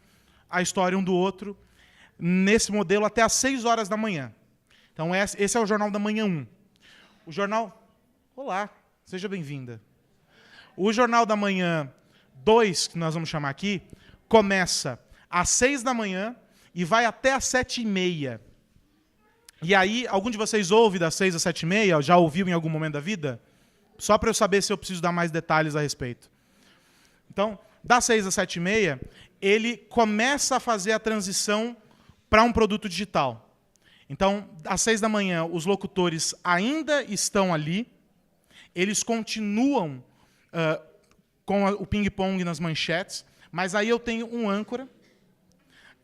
a história um do outro, nesse modelo até às 6 horas da manhã. Então, esse é o Jornal da Manhã 1. O jornal... Olá, seja bem-vinda. O Jornal da Manhã 2, que nós vamos chamar aqui, começa às 6 da manhã e vai até às 7h30. E aí, algum de vocês ouve das 6 às 7h30? Já ouviu em algum momento da vida? Só para eu saber se eu preciso dar mais detalhes a respeito. Então, das 6 às 7h30, ele começa a fazer a transição para um produto digital. Então, às 6 da manhã, os locutores ainda estão ali, eles continuam com o ping-pong nas manchetes, mas aí eu tenho um âncora,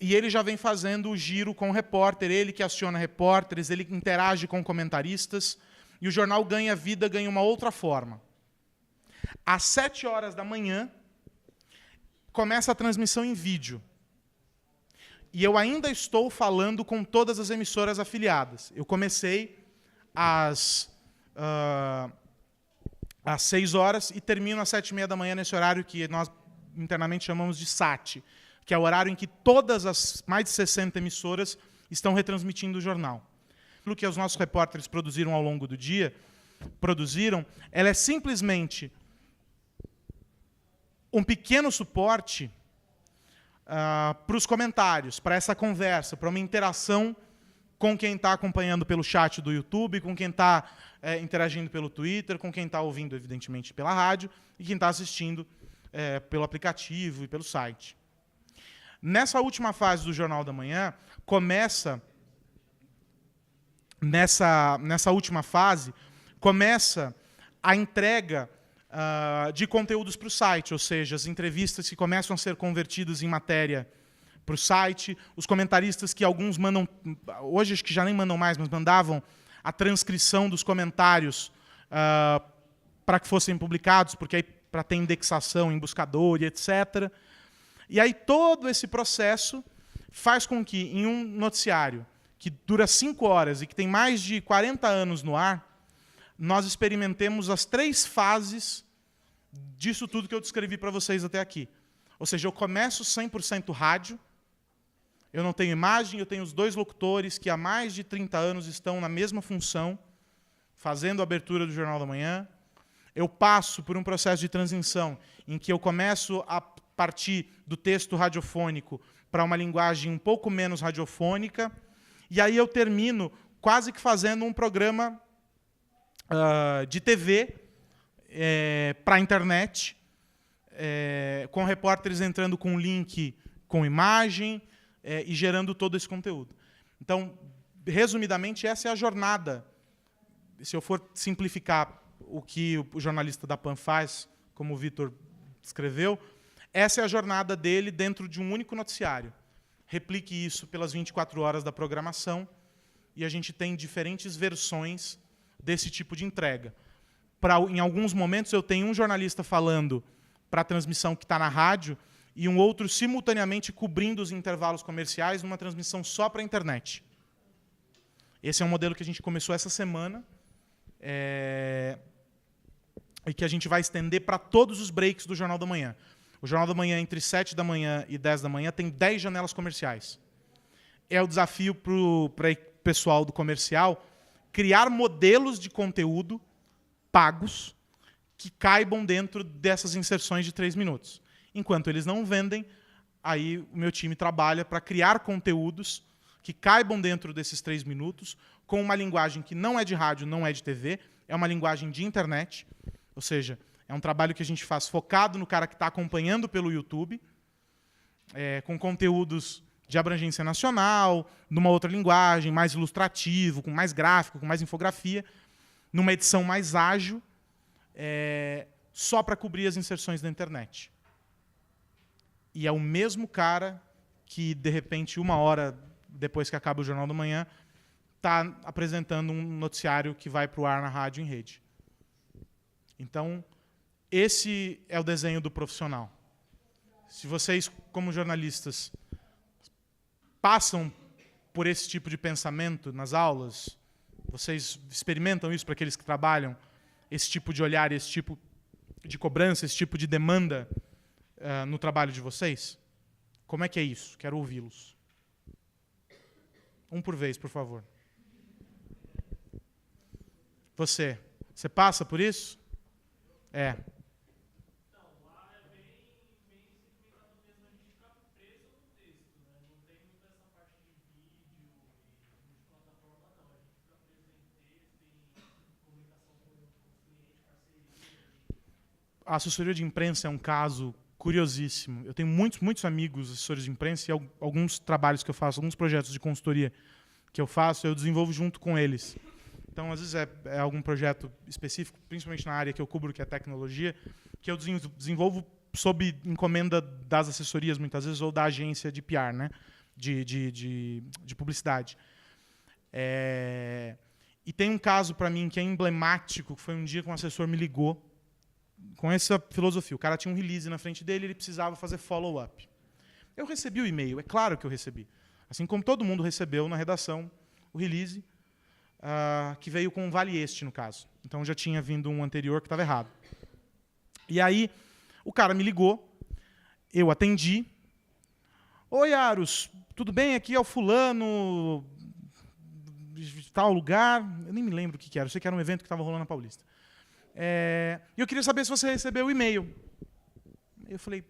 e ele já vem fazendo o giro com o repórter, ele que aciona repórteres, ele interage com comentaristas, e o jornal ganha vida, ganha uma outra forma. Às 7 horas da manhã, começa a transmissão em vídeo. E eu ainda estou falando com todas as emissoras afiliadas. Eu comecei às 6 horas e termino às 7h30 da manhã nesse horário que nós internamente chamamos de SAT, que é o horário em que todas as mais de 60 emissoras estão retransmitindo o jornal. Aquilo que os nossos repórteres produziram ao longo do dia, ela é simplesmente um pequeno suporte para os comentários, para essa conversa, para uma interação com quem está acompanhando pelo chat do YouTube, com quem está interagindo pelo Twitter, com quem está ouvindo, evidentemente, pela rádio, e quem está assistindo pelo aplicativo e pelo site. Nessa última fase do Jornal da Manhã, começa a entrega de conteúdos para o site, ou seja, as entrevistas que começam a ser convertidas em matéria para o site, os comentaristas que alguns mandam, hoje acho que já nem mandam mais, mas mandavam a transcrição dos comentários para que fossem publicados, porque aí para ter indexação em buscador e etc. E aí todo esse processo faz com que, em um noticiário que dura 5 horas e que tem mais de 40 anos no ar, nós experimentemos as 3 fases disso tudo que eu descrevi para vocês até aqui. Ou seja, eu começo 100% rádio, eu não tenho imagem, eu tenho os 2 locutores que há mais de 30 anos estão na mesma função, fazendo a abertura do Jornal da Manhã. Eu passo por um processo de transição em que eu começo a partir do texto radiofônico para uma linguagem um pouco menos radiofônica, e aí eu termino quase que fazendo um programa de TV para a internet, com repórteres entrando com link com imagem e gerando todo esse conteúdo. Então, resumidamente, essa é a jornada. Se eu for simplificar o que o jornalista da PAN faz, como o Vitor escreveu, essa é a jornada dele dentro de um único noticiário. Replique isso pelas 24 horas da programação e a gente tem diferentes versões desse tipo de entrega. Em alguns momentos, eu tenho um jornalista falando para a transmissão que está na rádio e um outro simultaneamente cobrindo os intervalos comerciais numa transmissão só para a internet. Esse é um modelo que a gente começou essa semana e que a gente vai estender para todos os breaks do Jornal da Manhã. O Jornal da Manhã, entre 7 da manhã e 10 da manhã, tem 10 janelas comerciais. É o desafio para o pessoal do comercial criar modelos de conteúdo pagos que caibam dentro dessas inserções de 3 minutos. Enquanto eles não vendem, aí o meu time trabalha para criar conteúdos que caibam dentro desses 3 minutos, com uma linguagem que não é de rádio, não é de TV, é uma linguagem de internet, ou seja, é um trabalho que a gente faz focado no cara que está acompanhando pelo YouTube, com conteúdos de abrangência nacional, numa outra linguagem, mais ilustrativo, com mais gráfico, com mais infografia, numa edição mais ágil, só para cobrir as inserções da internet. E é o mesmo cara que, de repente, 1 hora depois que acaba o Jornal da Manhã, está apresentando um noticiário que vai para o ar na rádio em rede. Então, esse é o desenho do profissional. Se vocês, como jornalistas, passam por esse tipo de pensamento nas aulas, vocês experimentam isso para aqueles que trabalham, esse tipo de olhar, esse tipo de cobrança, esse tipo de demanda no trabalho de vocês? Como é que é isso? Quero ouvi-los. Um por vez, por favor. Você passa por isso? É. A assessoria de imprensa é um caso curiosíssimo. Eu tenho muitos amigos assessores de imprensa e alguns trabalhos que eu faço, alguns projetos de consultoria que eu faço, eu desenvolvo junto com eles. Então, às vezes, é algum projeto específico, principalmente na área que eu cubro, que é tecnologia, que eu desenvolvo sob encomenda das assessorias, muitas vezes, ou da agência de PR, né? de publicidade. E tem um caso, para mim, que é emblemático, que foi um dia que um assessor me ligou, com essa filosofia. O cara tinha um release na frente dele, ele precisava fazer follow-up. Eu recebi o e-mail, é claro que eu recebi. Assim como todo mundo recebeu na redação o release, que veio com um vale este, no caso. Então já tinha vindo um anterior que estava errado. E aí, o cara me ligou, eu atendi. Oi, Aros, tudo bem? Aqui é o fulano de tal lugar. Eu nem me lembro o que era, eu sei que era um evento que estava rolando na Paulista. E eu queria saber se você recebeu o e-mail. Eu falei,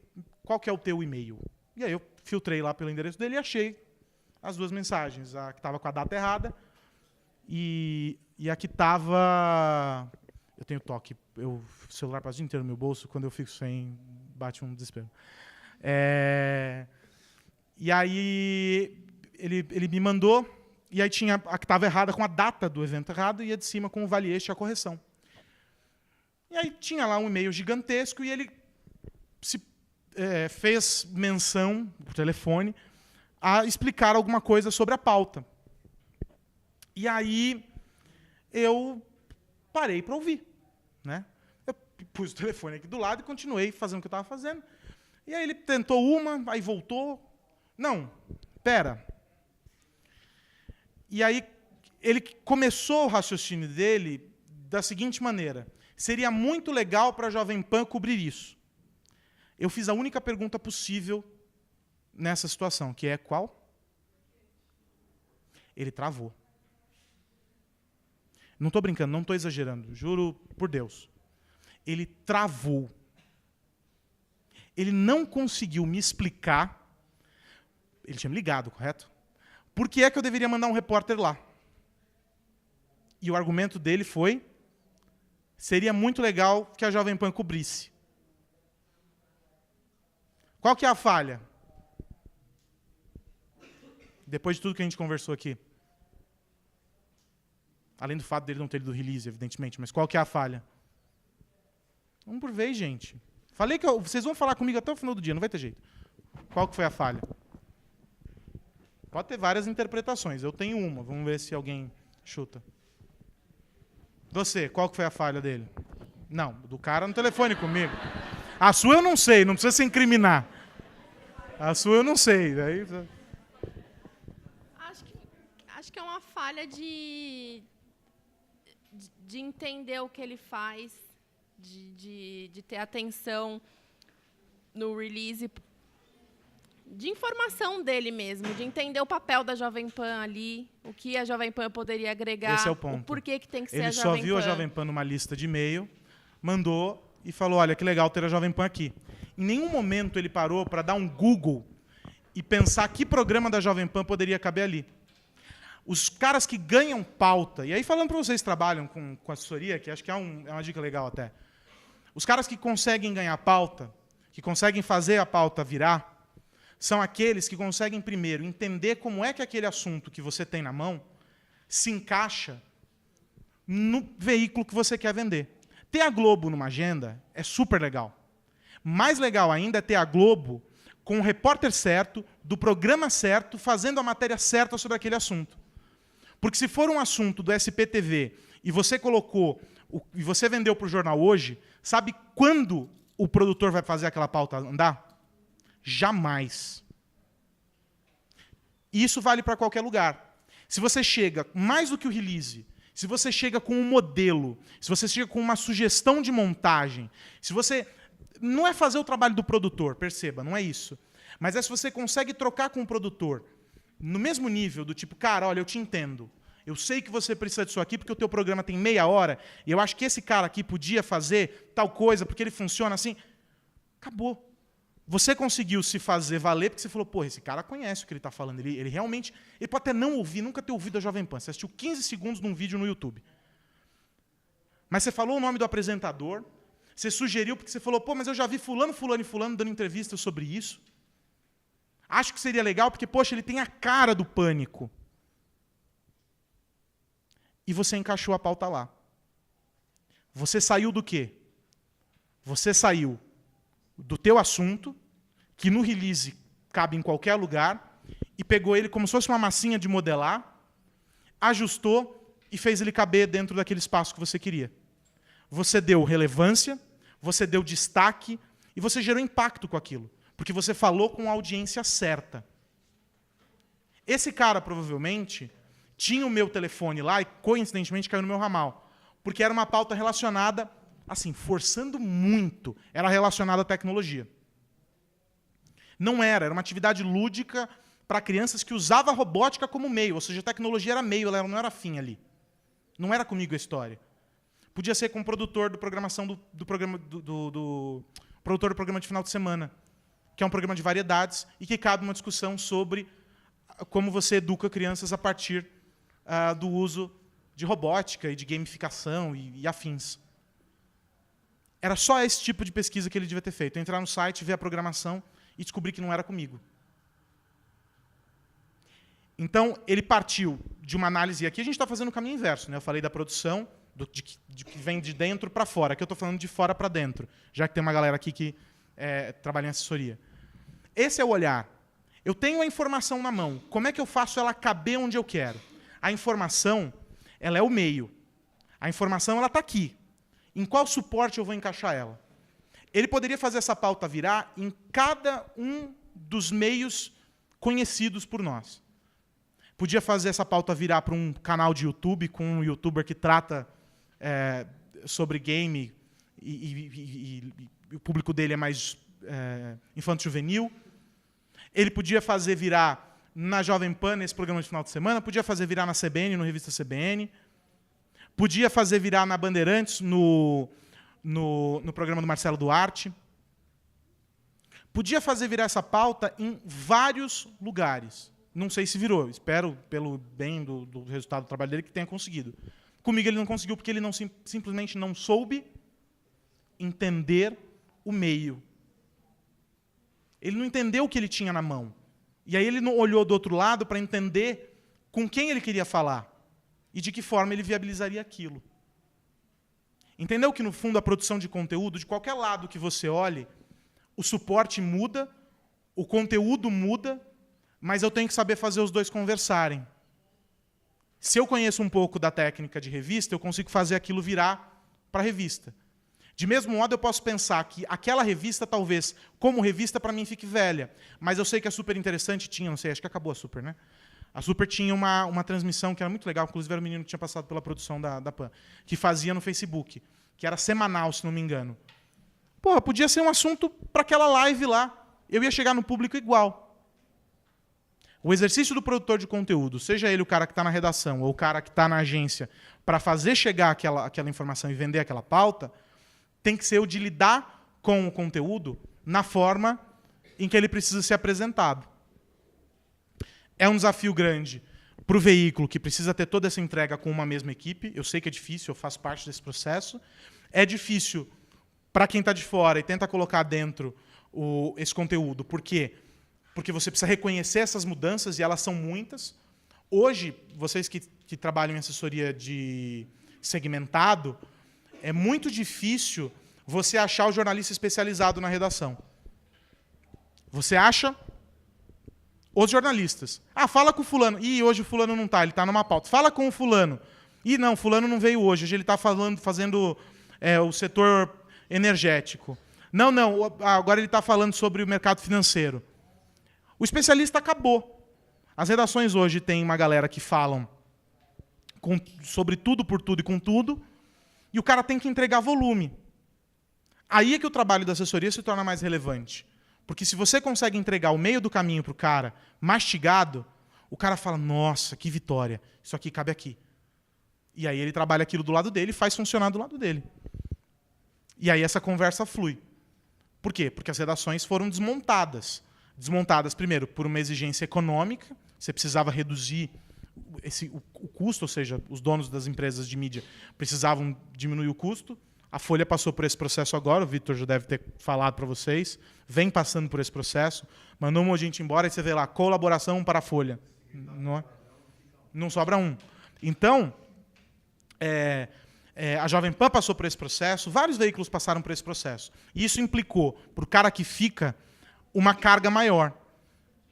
qual que é o teu e-mail? E aí eu filtrei lá pelo endereço dele e achei as 2 mensagens. A que estava com a data errada e a que estava... Eu tenho toque. O celular passa o dia inteiro no meu bolso. Quando eu fico sem, bate um desespero. E aí ele me mandou, e aí tinha a que estava errada com a data do evento errado e a de cima com o vale este e a correção. E aí tinha lá um e-mail gigantesco e ele fez menção, por telefone, a explicar alguma coisa sobre a pauta. E aí eu parei para ouvir. Né? Eu pus o telefone aqui do lado e continuei fazendo o que eu estava fazendo. E aí ele tentou uma, aí voltou. Não, espera. E aí ele começou o raciocínio dele da seguinte maneira. Seria muito legal para a Jovem Pan cobrir isso. Eu fiz a única pergunta possível nessa situação, que é qual? Ele travou. Não estou brincando, não estou exagerando, juro por Deus. Ele travou. Ele não conseguiu me explicar. Ele tinha me ligado, correto? Por que é que eu deveria mandar um repórter lá? E o argumento dele foi: seria muito legal que a Jovem Pan cobrisse. Qual que é a falha? Depois de tudo que a gente conversou aqui. Além do fato dele não ter lido o release, evidentemente, mas qual que é a falha? Vamos por vez, gente. Falei que vocês vão falar comigo até o final do dia, não vai ter jeito. Qual que foi a falha? Pode ter várias interpretações, eu tenho uma. Vamos ver se alguém chuta. Você, qual que foi a falha dele? Não, do cara no telefone comigo. A sua eu não sei, não precisa se incriminar. A sua eu não sei. Daí... Acho que é uma falha de entender o que ele faz, de ter atenção no release, de informação dele mesmo, de entender o papel da Jovem Pan ali, o que a Jovem Pan poderia agregar, Esse é o ponto. o porquê que tem que ser Ele a Jovem Pan. só viu a Jovem Pan numa lista de e-mail, mandou e falou, olha, que legal ter a Jovem Pan aqui. Em nenhum momento ele parou para dar um Google e pensar que programa da Jovem Pan poderia caber ali. Os caras que ganham pauta, e aí falando para vocês que trabalham com assessoria, que acho que é uma dica legal até, os caras que conseguem ganhar pauta, que conseguem fazer a pauta virar, são aqueles que conseguem, primeiro, entender como é que aquele assunto que você tem na mão se encaixa no veículo que você quer vender. Ter a Globo numa agenda é super legal. Mais legal ainda é ter a Globo com o repórter certo, do programa certo, fazendo a matéria certa sobre aquele assunto. Porque se for um assunto do SPTV e você colocou, e você vendeu para o jornal hoje, sabe quando o produtor vai fazer aquela pauta andar? Jamais. E isso vale para qualquer lugar. Se você chega, mais do que o release, se você chega com um modelo, se você chega com uma sugestão de montagem, se você... Não é fazer o trabalho do produtor, perceba, não é isso. Mas é se você consegue trocar com o produtor no mesmo nível, do tipo, cara, olha, eu te entendo. Eu sei que você precisa disso aqui porque o teu programa tem meia hora e eu acho que esse cara aqui podia fazer tal coisa porque ele funciona assim. Acabou. Você conseguiu se fazer valer porque você falou, pô, esse cara conhece o que ele está falando. Ele realmente... Ele pode até não ouvir, nunca ter ouvido a Jovem Pan. Você assistiu 15 segundos num vídeo no YouTube. Mas você falou o nome do apresentador, você sugeriu porque você falou, pô, mas eu já vi fulano, fulano e fulano dando entrevistas sobre isso. Acho que seria legal porque, poxa, ele tem a cara do Pânico. E você encaixou a pauta lá. Você saiu do quê? Você saiu do teu assunto, que no release cabe em qualquer lugar, e pegou ele como se fosse uma massinha de modelar, ajustou e fez ele caber dentro daquele espaço que você queria. Você deu relevância, você deu destaque e você gerou impacto com aquilo, porque você falou com a audiência certa. Esse cara, provavelmente, tinha o meu telefone lá e, coincidentemente, caiu no meu ramal, porque era uma pauta relacionada, assim, forçando muito, era relacionada à tecnologia. Não era uma atividade lúdica para crianças que usava a robótica como meio, ou seja, a tecnologia era meio, ela não era fim ali. Não era comigo a história. Podia ser com o produtor do programação do programa produtor do programa de final de semana, que é um programa de variedades e que cabe uma discussão sobre como você educa crianças a partir do uso de robótica e de gamificação e afins. Era só esse tipo de pesquisa que ele devia ter feito. Entrar no site, ver a programação e descobrir que não era comigo. Então, ele partiu de uma análise... E aqui a gente está fazendo o caminho inverso. Né? Eu falei da produção, de que vem de dentro para fora. Aqui eu estou falando de fora para dentro, já que tem uma galera aqui que trabalha em assessoria. Esse é o olhar. Eu tenho a informação na mão. Como é que eu faço ela caber onde eu quero? A informação, ela é o meio. A informação, ela está aqui. Em qual suporte eu vou encaixar ela? Ele poderia fazer essa pauta virar em cada um dos meios conhecidos por nós. Podia fazer essa pauta virar para um canal de YouTube, com um youtuber que trata sobre game e o público dele é mais infanto-juvenil. Ele podia fazer virar na Jovem Pan, nesse programa de final de semana, podia fazer virar na CBN, no Revista CBN, podia fazer virar na Bandeirantes, no programa do Marcelo Duarte. Podia fazer virar essa pauta em vários lugares. Não sei se virou, espero, pelo bem do resultado do trabalho dele, que tenha conseguido. Comigo ele não conseguiu porque ele simplesmente não soube entender o meio. Ele não entendeu o que ele tinha na mão. E aí ele não olhou do outro lado para entender com quem ele queria falar e de que forma ele viabilizaria aquilo. Entendeu que, no fundo, a produção de conteúdo, de qualquer lado que você olhe, o suporte muda, o conteúdo muda, mas eu tenho que saber fazer os dois conversarem. Se eu conheço um pouco da técnica de revista, eu consigo fazer aquilo virar para revista. De mesmo modo, eu posso pensar que aquela revista, talvez, como revista, para mim fique velha. Mas eu sei que a Super Interessante tinha, não sei, acho que acabou a Super, né? A Super tinha uma transmissão que era muito legal, inclusive era um menino que tinha passado pela produção da PAN, que fazia no Facebook, que era semanal, se não me engano. Porra, podia ser um assunto para aquela live lá. Eu ia chegar no público igual. O exercício do produtor de conteúdo, seja ele o cara que está na redação ou o cara que está na agência, para fazer chegar aquela informação e vender aquela pauta, tem que ser o de lidar com o conteúdo na forma em que ele precisa ser apresentado. É um desafio grande para o veículo, que precisa ter toda essa entrega com uma mesma equipe. Eu sei que é difícil, eu faço parte desse processo. É difícil para quem está de fora e tenta colocar dentro esse conteúdo. Por quê? Porque você precisa reconhecer essas mudanças, e elas são muitas. Hoje, vocês que trabalham em assessoria de segmentado, é muito difícil você achar o jornalista especializado na redação. Você acha os jornalistas. Ah, fala com o fulano. Ih, hoje o fulano não está, ele está numa pauta. Fala com o fulano. Ih, não, fulano não veio hoje ele está fazendo o setor energético. Não, agora ele está falando sobre o mercado financeiro. O especialista acabou. As redações hoje têm uma galera que falam sobre tudo, por tudo e com tudo, e o cara tem que entregar volume. Aí é que o trabalho da assessoria se torna mais relevante. Porque se você consegue entregar o meio do caminho para o cara mastigado, o cara fala, nossa, que vitória, isso aqui cabe aqui. E aí ele trabalha aquilo do lado dele e faz funcionar do lado dele. E aí essa conversa flui. Por quê? Porque as redações foram desmontadas. Desmontadas, primeiro, por uma exigência econômica. Você precisava reduzir o custo, ou seja, os donos das empresas de mídia precisavam diminuir o custo. A Folha passou por esse processo agora, o Vitor já deve ter falado para vocês, vem passando por esse processo, mandou um monte de gente embora, e você vê lá, colaboração para a Folha. Não sobra um. Então, a Jovem Pan passou por esse processo, vários veículos passaram por esse processo. E isso implicou, para o cara que fica, uma carga maior.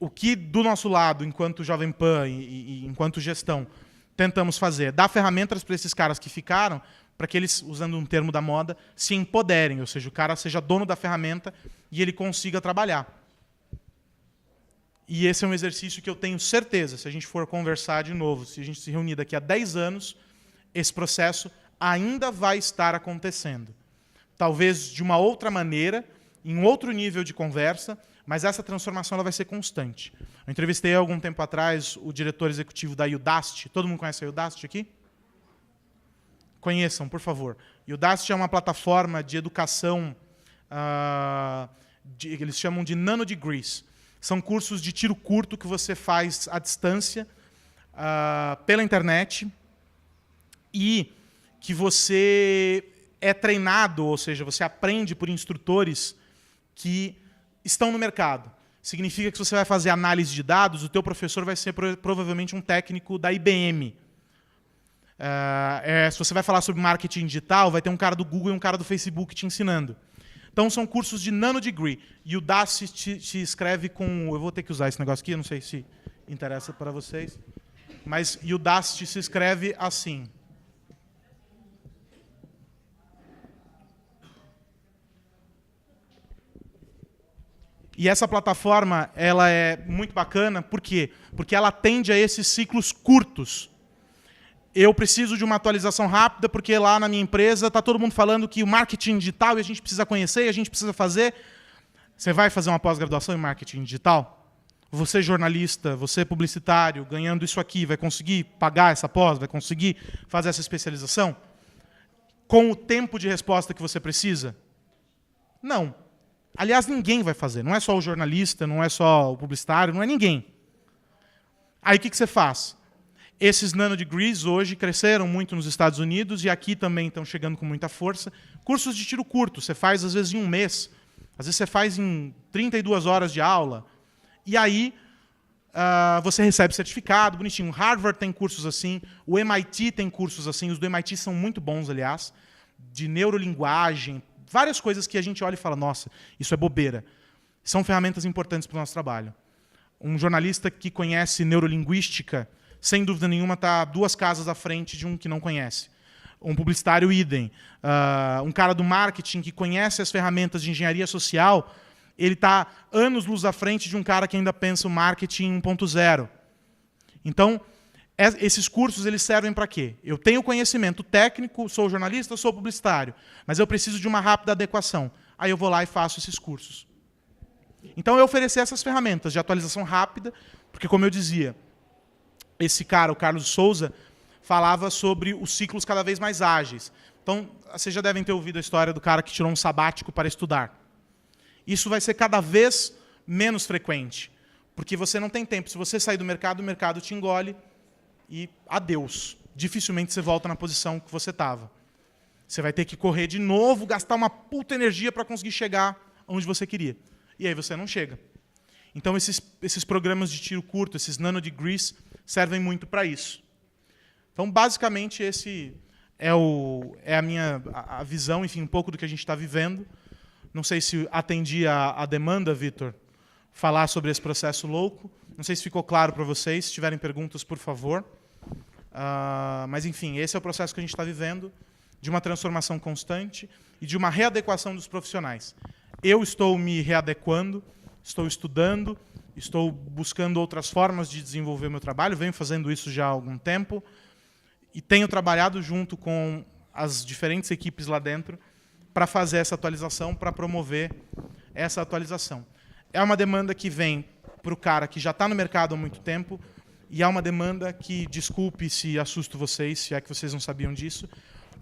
O que, do nosso lado, enquanto Jovem Pan e enquanto gestão, tentamos fazer? Dar ferramentas para esses caras que ficaram, para que eles, usando um termo da moda, se empoderem, ou seja, o cara seja dono da ferramenta e ele consiga trabalhar. E esse é um exercício que eu tenho certeza, se a gente for conversar de novo, se a gente se reunir daqui a 10 anos, esse processo ainda vai estar acontecendo. Talvez de uma outra maneira, em um outro nível de conversa, mas essa transformação ela vai ser constante. Eu entrevistei há algum tempo atrás o diretor executivo da Udacity. Todo mundo conhece a Udacity aqui? Conheçam, por favor. Udacity é uma plataforma de educação, eles chamam de nanodegrees. São cursos de tiro curto que você faz à distância, pela internet, e que você é treinado, ou seja, você aprende por instrutores que estão no mercado. Significa que se você vai fazer análise de dados, o teu professor vai ser provavelmente um técnico da IBM. Se você vai falar sobre marketing digital, vai ter um cara do Google e um cara do Facebook te ensinando. Então, são cursos de nanodegree. E o Udacity se escreve com... Eu vou ter que usar esse negócio aqui, eu não sei se interessa para vocês. Mas o Udacity se escreve assim. E essa plataforma ela é muito bacana, por quê? Porque ela atende a esses ciclos curtos. Eu preciso de uma atualização rápida, porque lá na minha empresa está todo mundo falando que o marketing digital, e a gente precisa conhecer, e a gente precisa fazer. Você vai fazer uma pós-graduação em marketing digital? Você jornalista, você publicitário, ganhando isso aqui, vai conseguir pagar essa pós? Vai conseguir fazer essa especialização? Com o tempo de resposta que você precisa? Não. Aliás, ninguém vai fazer. Não é só o jornalista, não é só o publicitário, não é ninguém. Aí o que você faz? Esses nanodegrees hoje cresceram muito nos Estados Unidos e aqui também estão chegando com muita força. Cursos de tiro curto, você faz às vezes em um mês. Às vezes você faz em 32 horas de aula, e aí você recebe certificado, bonitinho. Harvard tem cursos assim, o MIT tem cursos assim, os do MIT são muito bons, aliás, de neurolinguagem, várias coisas que a gente olha e fala, nossa, isso é bobeira. São ferramentas importantes para o nosso trabalho. Um jornalista que conhece neurolinguística, sem dúvida nenhuma, está 2 casas à frente de um que não conhece. Um publicitário, idem. Um cara do marketing que conhece as ferramentas de engenharia social, ele está anos-luz à frente de um cara que ainda pensa o marketing 1.0. Então, esses cursos eles servem para quê? Eu tenho conhecimento técnico, sou jornalista, sou publicitário, mas eu preciso de uma rápida adequação. Aí eu vou lá e faço esses cursos. Então, eu ofereci essas ferramentas de atualização rápida, porque, como eu dizia, esse cara, o Carlos Souza, falava sobre os ciclos cada vez mais ágeis. Então, vocês já devem ter ouvido a história do cara que tirou um sabático para estudar. Isso vai ser cada vez menos frequente, porque você não tem tempo. Se você sair do mercado, o mercado te engole e adeus. Dificilmente você volta na posição que você estava. Você vai ter que correr de novo, gastar uma puta energia para conseguir chegar onde você queria. E aí você não chega. Então, esses programas de tiro curto, esses nanodegrees, servem muito para isso. Então, basicamente, esse é a minha visão, enfim, um pouco do que a gente está vivendo. Não sei se atendi a demanda, Vitor, falar sobre esse processo louco. Não sei se ficou claro para vocês. Se tiverem perguntas, por favor. Mas, enfim, esse é o processo que a gente está vivendo, de uma transformação constante e de uma readequação dos profissionais. Eu estou me readequando, estou estudando, estou buscando outras formas de desenvolver o meu trabalho, venho fazendo isso já há algum tempo, e tenho trabalhado junto com as diferentes equipes lá dentro para fazer essa atualização, para promover essa atualização. É uma demanda que vem para o cara que já está no mercado há muito tempo, e é uma demanda que, desculpe se assusto vocês, se é que vocês não sabiam disso,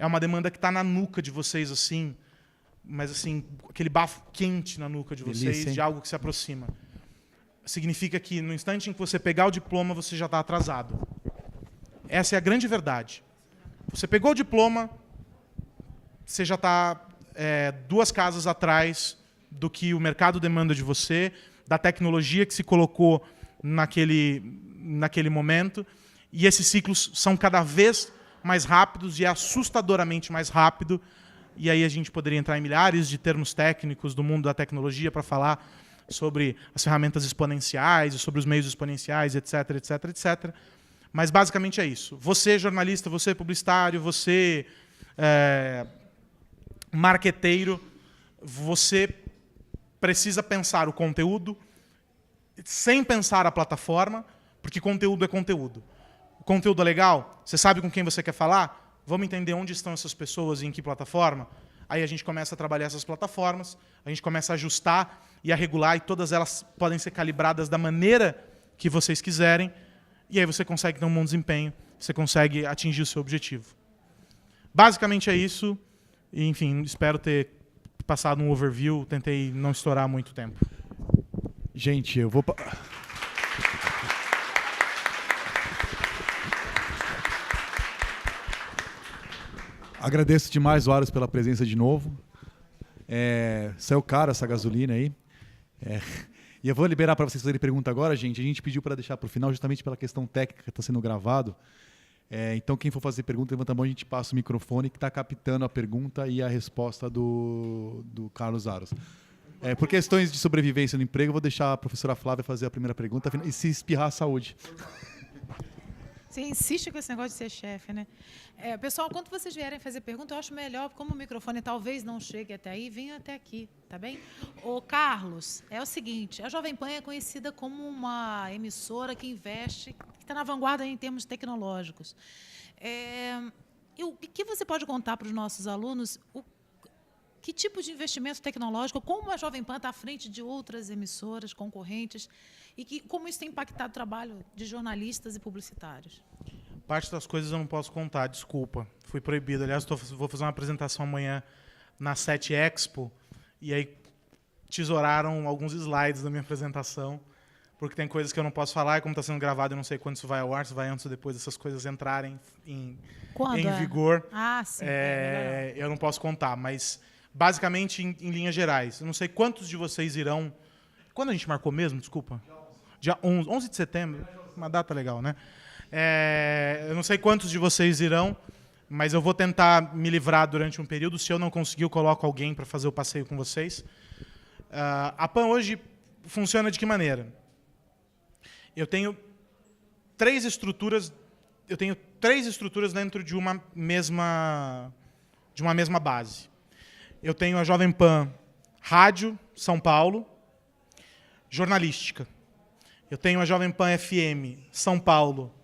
é uma demanda que está na nuca de vocês, assim, mas assim, aquele bafo quente na nuca de vocês, Delícia, de algo que se aproxima. Significa que, no instante em que você pegar o diploma, você já está atrasado. Essa é a grande verdade. Você pegou o diploma, você já está 2 casas atrás do que o mercado demanda de você, da tecnologia que se colocou naquele momento, e esses ciclos são cada vez mais rápidos e é assustadoramente mais rápido, e aí a gente poderia entrar em milhares de termos técnicos do mundo da tecnologia para falar sobre as ferramentas exponenciais, sobre os meios exponenciais, etc, etc, etc. Mas basicamente é isso. Você, jornalista, você, publicitário, você, marqueteiro, você precisa pensar o conteúdo sem pensar a plataforma, porque conteúdo é conteúdo. O conteúdo é legal? Você sabe com quem você quer falar? Vamos entender onde estão essas pessoas e em que plataforma? Aí a gente começa a trabalhar essas plataformas, a gente começa a ajustar e a regular, e todas elas podem ser calibradas da maneira que vocês quiserem, e aí você consegue ter um bom desempenho, você consegue atingir o seu objetivo. Basicamente é isso, e, enfim, espero ter passado um overview, tentei não estourar muito tempo. Gente, eu vou... Agradeço demais, Aros, pela presença de novo. Saiu caro essa gasolina aí. E eu vou liberar para vocês fazerem pergunta agora, gente. A gente pediu para deixar para o final justamente pela questão técnica que está sendo gravado. Então, quem for fazer pergunta, levanta a mão, a gente passa o microfone que está captando a pergunta e a resposta do Carlos Aros. Por questões de sobrevivência no emprego, eu vou deixar a professora Flávia fazer a primeira pergunta e se espirrar, saúde. Você insiste com esse negócio de ser chefe, né? Pessoal, quando vocês vierem fazer pergunta, eu acho melhor, como o microfone talvez não chegue até aí, venha até aqui, tá bem? Ô, Carlos, é o seguinte, a Jovem Pan é conhecida como uma emissora que investe, que está na vanguarda em termos tecnológicos. O que você pode contar para os nossos alunos, que tipo de investimento tecnológico, como a Jovem Pan está à frente de outras emissoras concorrentes, e como isso tem impactado o trabalho de jornalistas e publicitários? Parte das coisas eu não posso contar, desculpa. Fui proibido. Aliás, vou fazer uma apresentação amanhã na 7 Expo, e aí tesouraram alguns slides da minha apresentação, porque tem coisas que eu não posso falar, e como está sendo gravado, eu não sei quando isso vai ao ar, se vai antes ou depois dessas coisas entrarem em vigor. Ah, sim. Eu não posso contar, mas basicamente, em linhas gerais. Eu não sei quantos de vocês irão... Quando a gente marcou mesmo? Desculpa. Dia 11 de setembro. Uma data legal, né? Eu não sei quantos de vocês irão, mas eu vou tentar me livrar durante um período. Se eu não conseguir, eu coloco alguém para fazer o passeio com vocês. A PAN hoje funciona de que maneira? Eu tenho três estruturas dentro de uma mesma base. Eu tenho a Jovem Pan Rádio, São Paulo, jornalística. Eu tenho a Jovem Pan FM, São Paulo,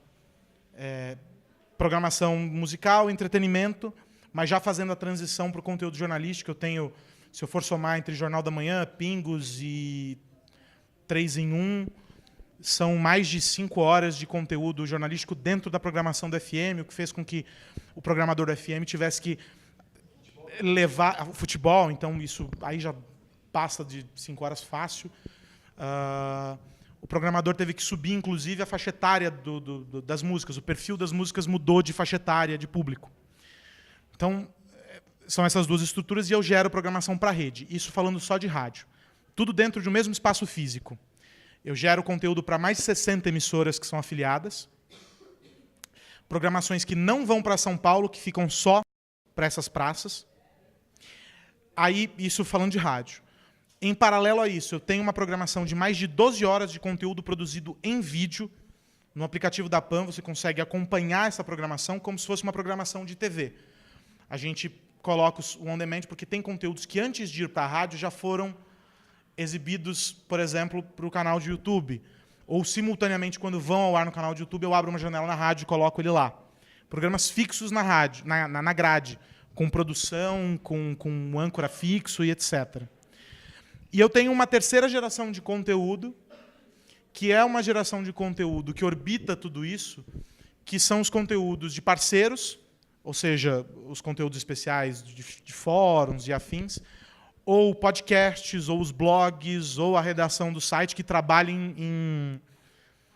programação musical, entretenimento, mas já fazendo a transição para o conteúdo jornalístico. Eu tenho, se eu for somar entre Jornal da Manhã, Pingos e 3 em 1, são mais de 5 horas de conteúdo jornalístico dentro da programação do FM, o que fez com que o programador do FM tivesse que levar futebol, então isso aí já passa de 5 horas fácil. O programador teve que subir, inclusive, a faixa etária das músicas. O perfil das músicas mudou de faixa etária, de público. Então, são essas duas estruturas e eu gero programação para a rede. Isso falando só de rádio. Tudo dentro de um mesmo espaço físico. Eu gero conteúdo para mais de 60 emissoras que são afiliadas. Programações que não vão para São Paulo, que ficam só para essas praças. Aí, isso falando de rádio. Em paralelo a isso, eu tenho uma programação de mais de 12 horas de conteúdo produzido em vídeo. No aplicativo da PAN, você consegue acompanhar essa programação como se fosse uma programação de TV. A gente coloca o on-demand porque tem conteúdos que, antes de ir para a rádio, já foram exibidos, por exemplo, para o canal de YouTube. Ou, simultaneamente, quando vão ao ar no canal de YouTube, eu abro uma janela na rádio e coloco ele lá. Programas fixos na rádio, na grade, com produção, com âncora fixo e etc. E eu tenho uma terceira geração de conteúdo, que é uma geração de conteúdo que orbita tudo isso, que são os conteúdos de parceiros, ou seja, os conteúdos especiais de fóruns e afins, ou podcasts, ou os blogs, ou a redação do site, que trabalhem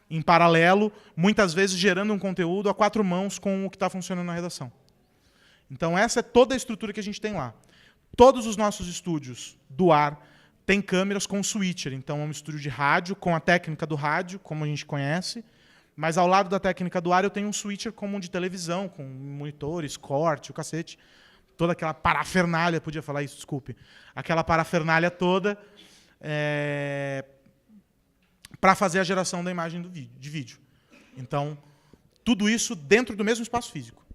em paralelo, muitas vezes gerando um conteúdo a 4 mãos com o que está funcionando na redação. Então, essa é toda a estrutura que a gente tem lá. Todos os nossos estúdios do ar tem câmeras com switcher. Então, é um estúdio de rádio com a técnica do rádio, como a gente conhece, mas ao lado da técnica do ar eu tenho um switcher como um de televisão, com monitores, corte, o cacete. Toda aquela parafernália, podia falar isso, desculpe. Aquela parafernália toda para fazer a geração da imagem de vídeo. Então, tudo isso dentro do mesmo espaço físico.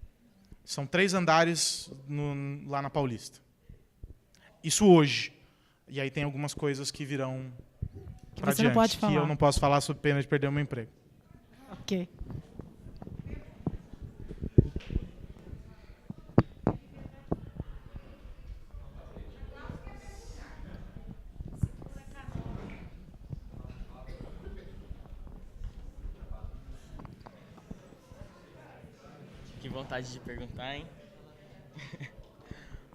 São 3 andares lá na Paulista. Isso hoje. E aí tem algumas coisas que virão para diante, não pode falar. que eu não posso falar sob pena de perder o meu emprego. Ok. Que vontade de perguntar, hein?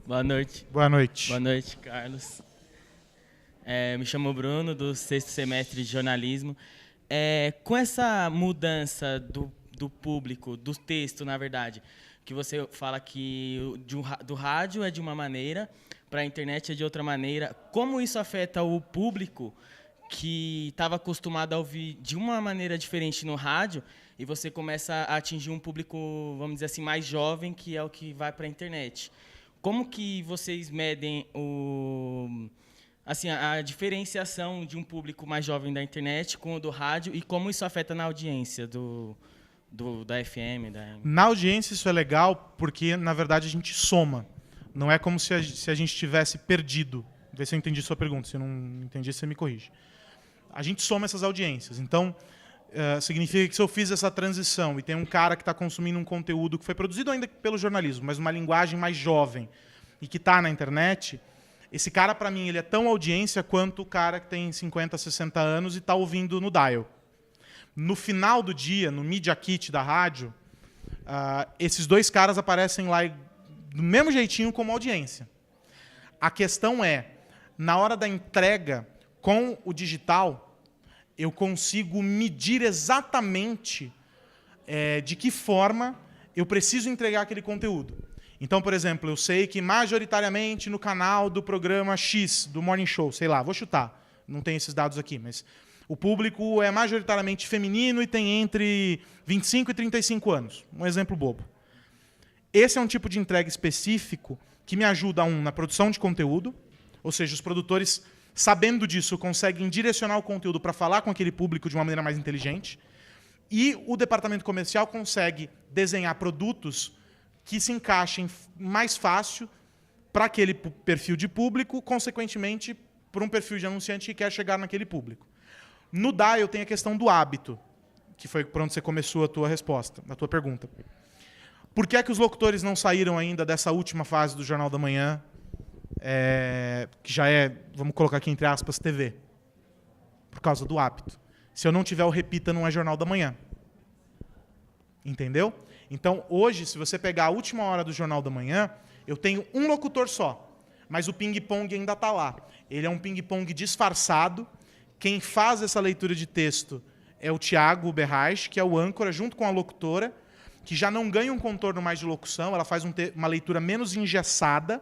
Boa noite. Boa noite. Boa noite, Carlos. Me chamo Bruno, do 6º semestre de jornalismo. Com essa mudança do público, do texto, na verdade, que você fala que do rádio é de uma maneira, para a internet é de outra maneira, como isso afeta o público que estava acostumado a ouvir de uma maneira diferente no rádio e você começa a atingir um público, vamos dizer assim, mais jovem, que é o que vai para a internet? Como que vocês medem a diferenciação de um público mais jovem da internet com o do rádio e como isso afeta na audiência da FM? Na audiência isso é legal porque, na verdade, a gente soma. Não é como se a gente tivesse perdido. Vê se eu entendi sua pergunta. Se eu não entendi, você me corrige. A gente soma essas audiências. Então, significa que se eu fiz essa transição e tem um cara que está consumindo um conteúdo que foi produzido ainda pelo jornalismo, mas uma linguagem mais jovem e que está na internet, esse cara, para mim, ele é tão audiência quanto o cara que tem 50, 60 anos e está ouvindo no dial. No final do dia, no Media Kit da rádio, esses 2 caras aparecem lá do mesmo jeitinho como audiência. A questão é, na hora da entrega com o digital, eu consigo medir exatamente de que forma eu preciso entregar aquele conteúdo. Então, por exemplo, eu sei que majoritariamente no canal do programa X, do Morning Show, sei lá, vou chutar, não tenho esses dados aqui, mas o público é majoritariamente feminino e tem entre 25 e 35 anos. Um exemplo bobo. Esse é um tipo de entrega específico que me ajuda, na produção de conteúdo, ou seja, os produtores, sabendo disso, conseguem direcionar o conteúdo para falar com aquele público de uma maneira mais inteligente, e o departamento comercial consegue desenhar produtos que se encaixem mais fácil para aquele perfil de público, consequentemente, para um perfil de anunciante que quer chegar naquele público. No Dial tem a questão do hábito, que foi por onde você começou a tua resposta, a tua pergunta. Por que é que os locutores não saíram ainda dessa última fase do Jornal da Manhã, que já é, vamos colocar aqui entre aspas, TV? Por causa do hábito. Se eu não tiver o Repita, não é Jornal da Manhã. Entendeu? Então, hoje, se você pegar a última hora do Jornal da Manhã, eu tenho um locutor só, mas o ping-pong ainda está lá. Ele é um ping-pong disfarçado. Quem faz essa leitura de texto é o Thiago Berraich, que é o âncora, junto com a locutora, que já não ganha um contorno mais de locução, ela faz uma leitura menos engessada,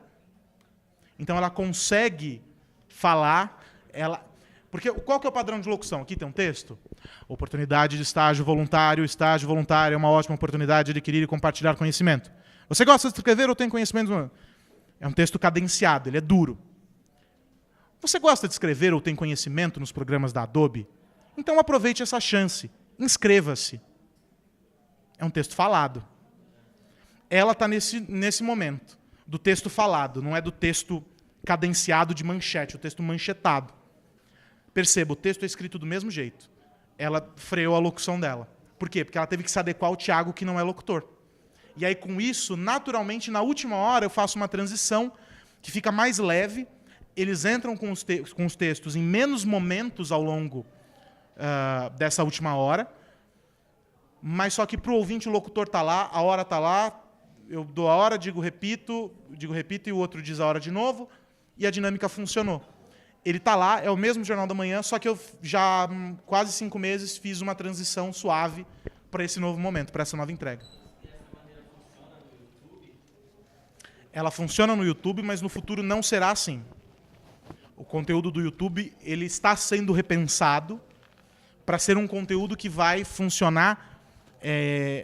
então ela consegue falar, porque qual que é o padrão de locução? Aqui tem um texto. Oportunidade de estágio voluntário é uma ótima oportunidade de adquirir e compartilhar conhecimento. Você gosta de escrever ou tem conhecimento? É um texto cadenciado, ele é duro. Você gosta de escrever ou tem conhecimento nos programas da Adobe? Então aproveite essa chance, inscreva-se. É um texto falado. Ela está nesse momento, do texto falado, não é do texto cadenciado de manchete, o texto manchetado. Perceba, o texto é escrito do mesmo jeito. Ela freou a locução dela. Por quê? Porque ela teve que se adequar ao Thiago, que não é locutor. E aí, com isso, naturalmente, na última hora, eu faço uma transição que fica mais leve. Eles entram com os textos em menos momentos ao longo dessa última hora, mas só que para o ouvinte o locutor está lá, a hora está lá, eu dou a hora, digo repito e o outro diz a hora de novo, e a dinâmica funcionou. Ele está lá, é o mesmo Jornal da Manhã, só que eu já há quase 5 meses fiz uma transição suave para esse novo momento, para essa nova entrega. Ela funciona no YouTube, mas no futuro não será assim. O conteúdo do YouTube ele está sendo repensado para ser um conteúdo que vai funcionar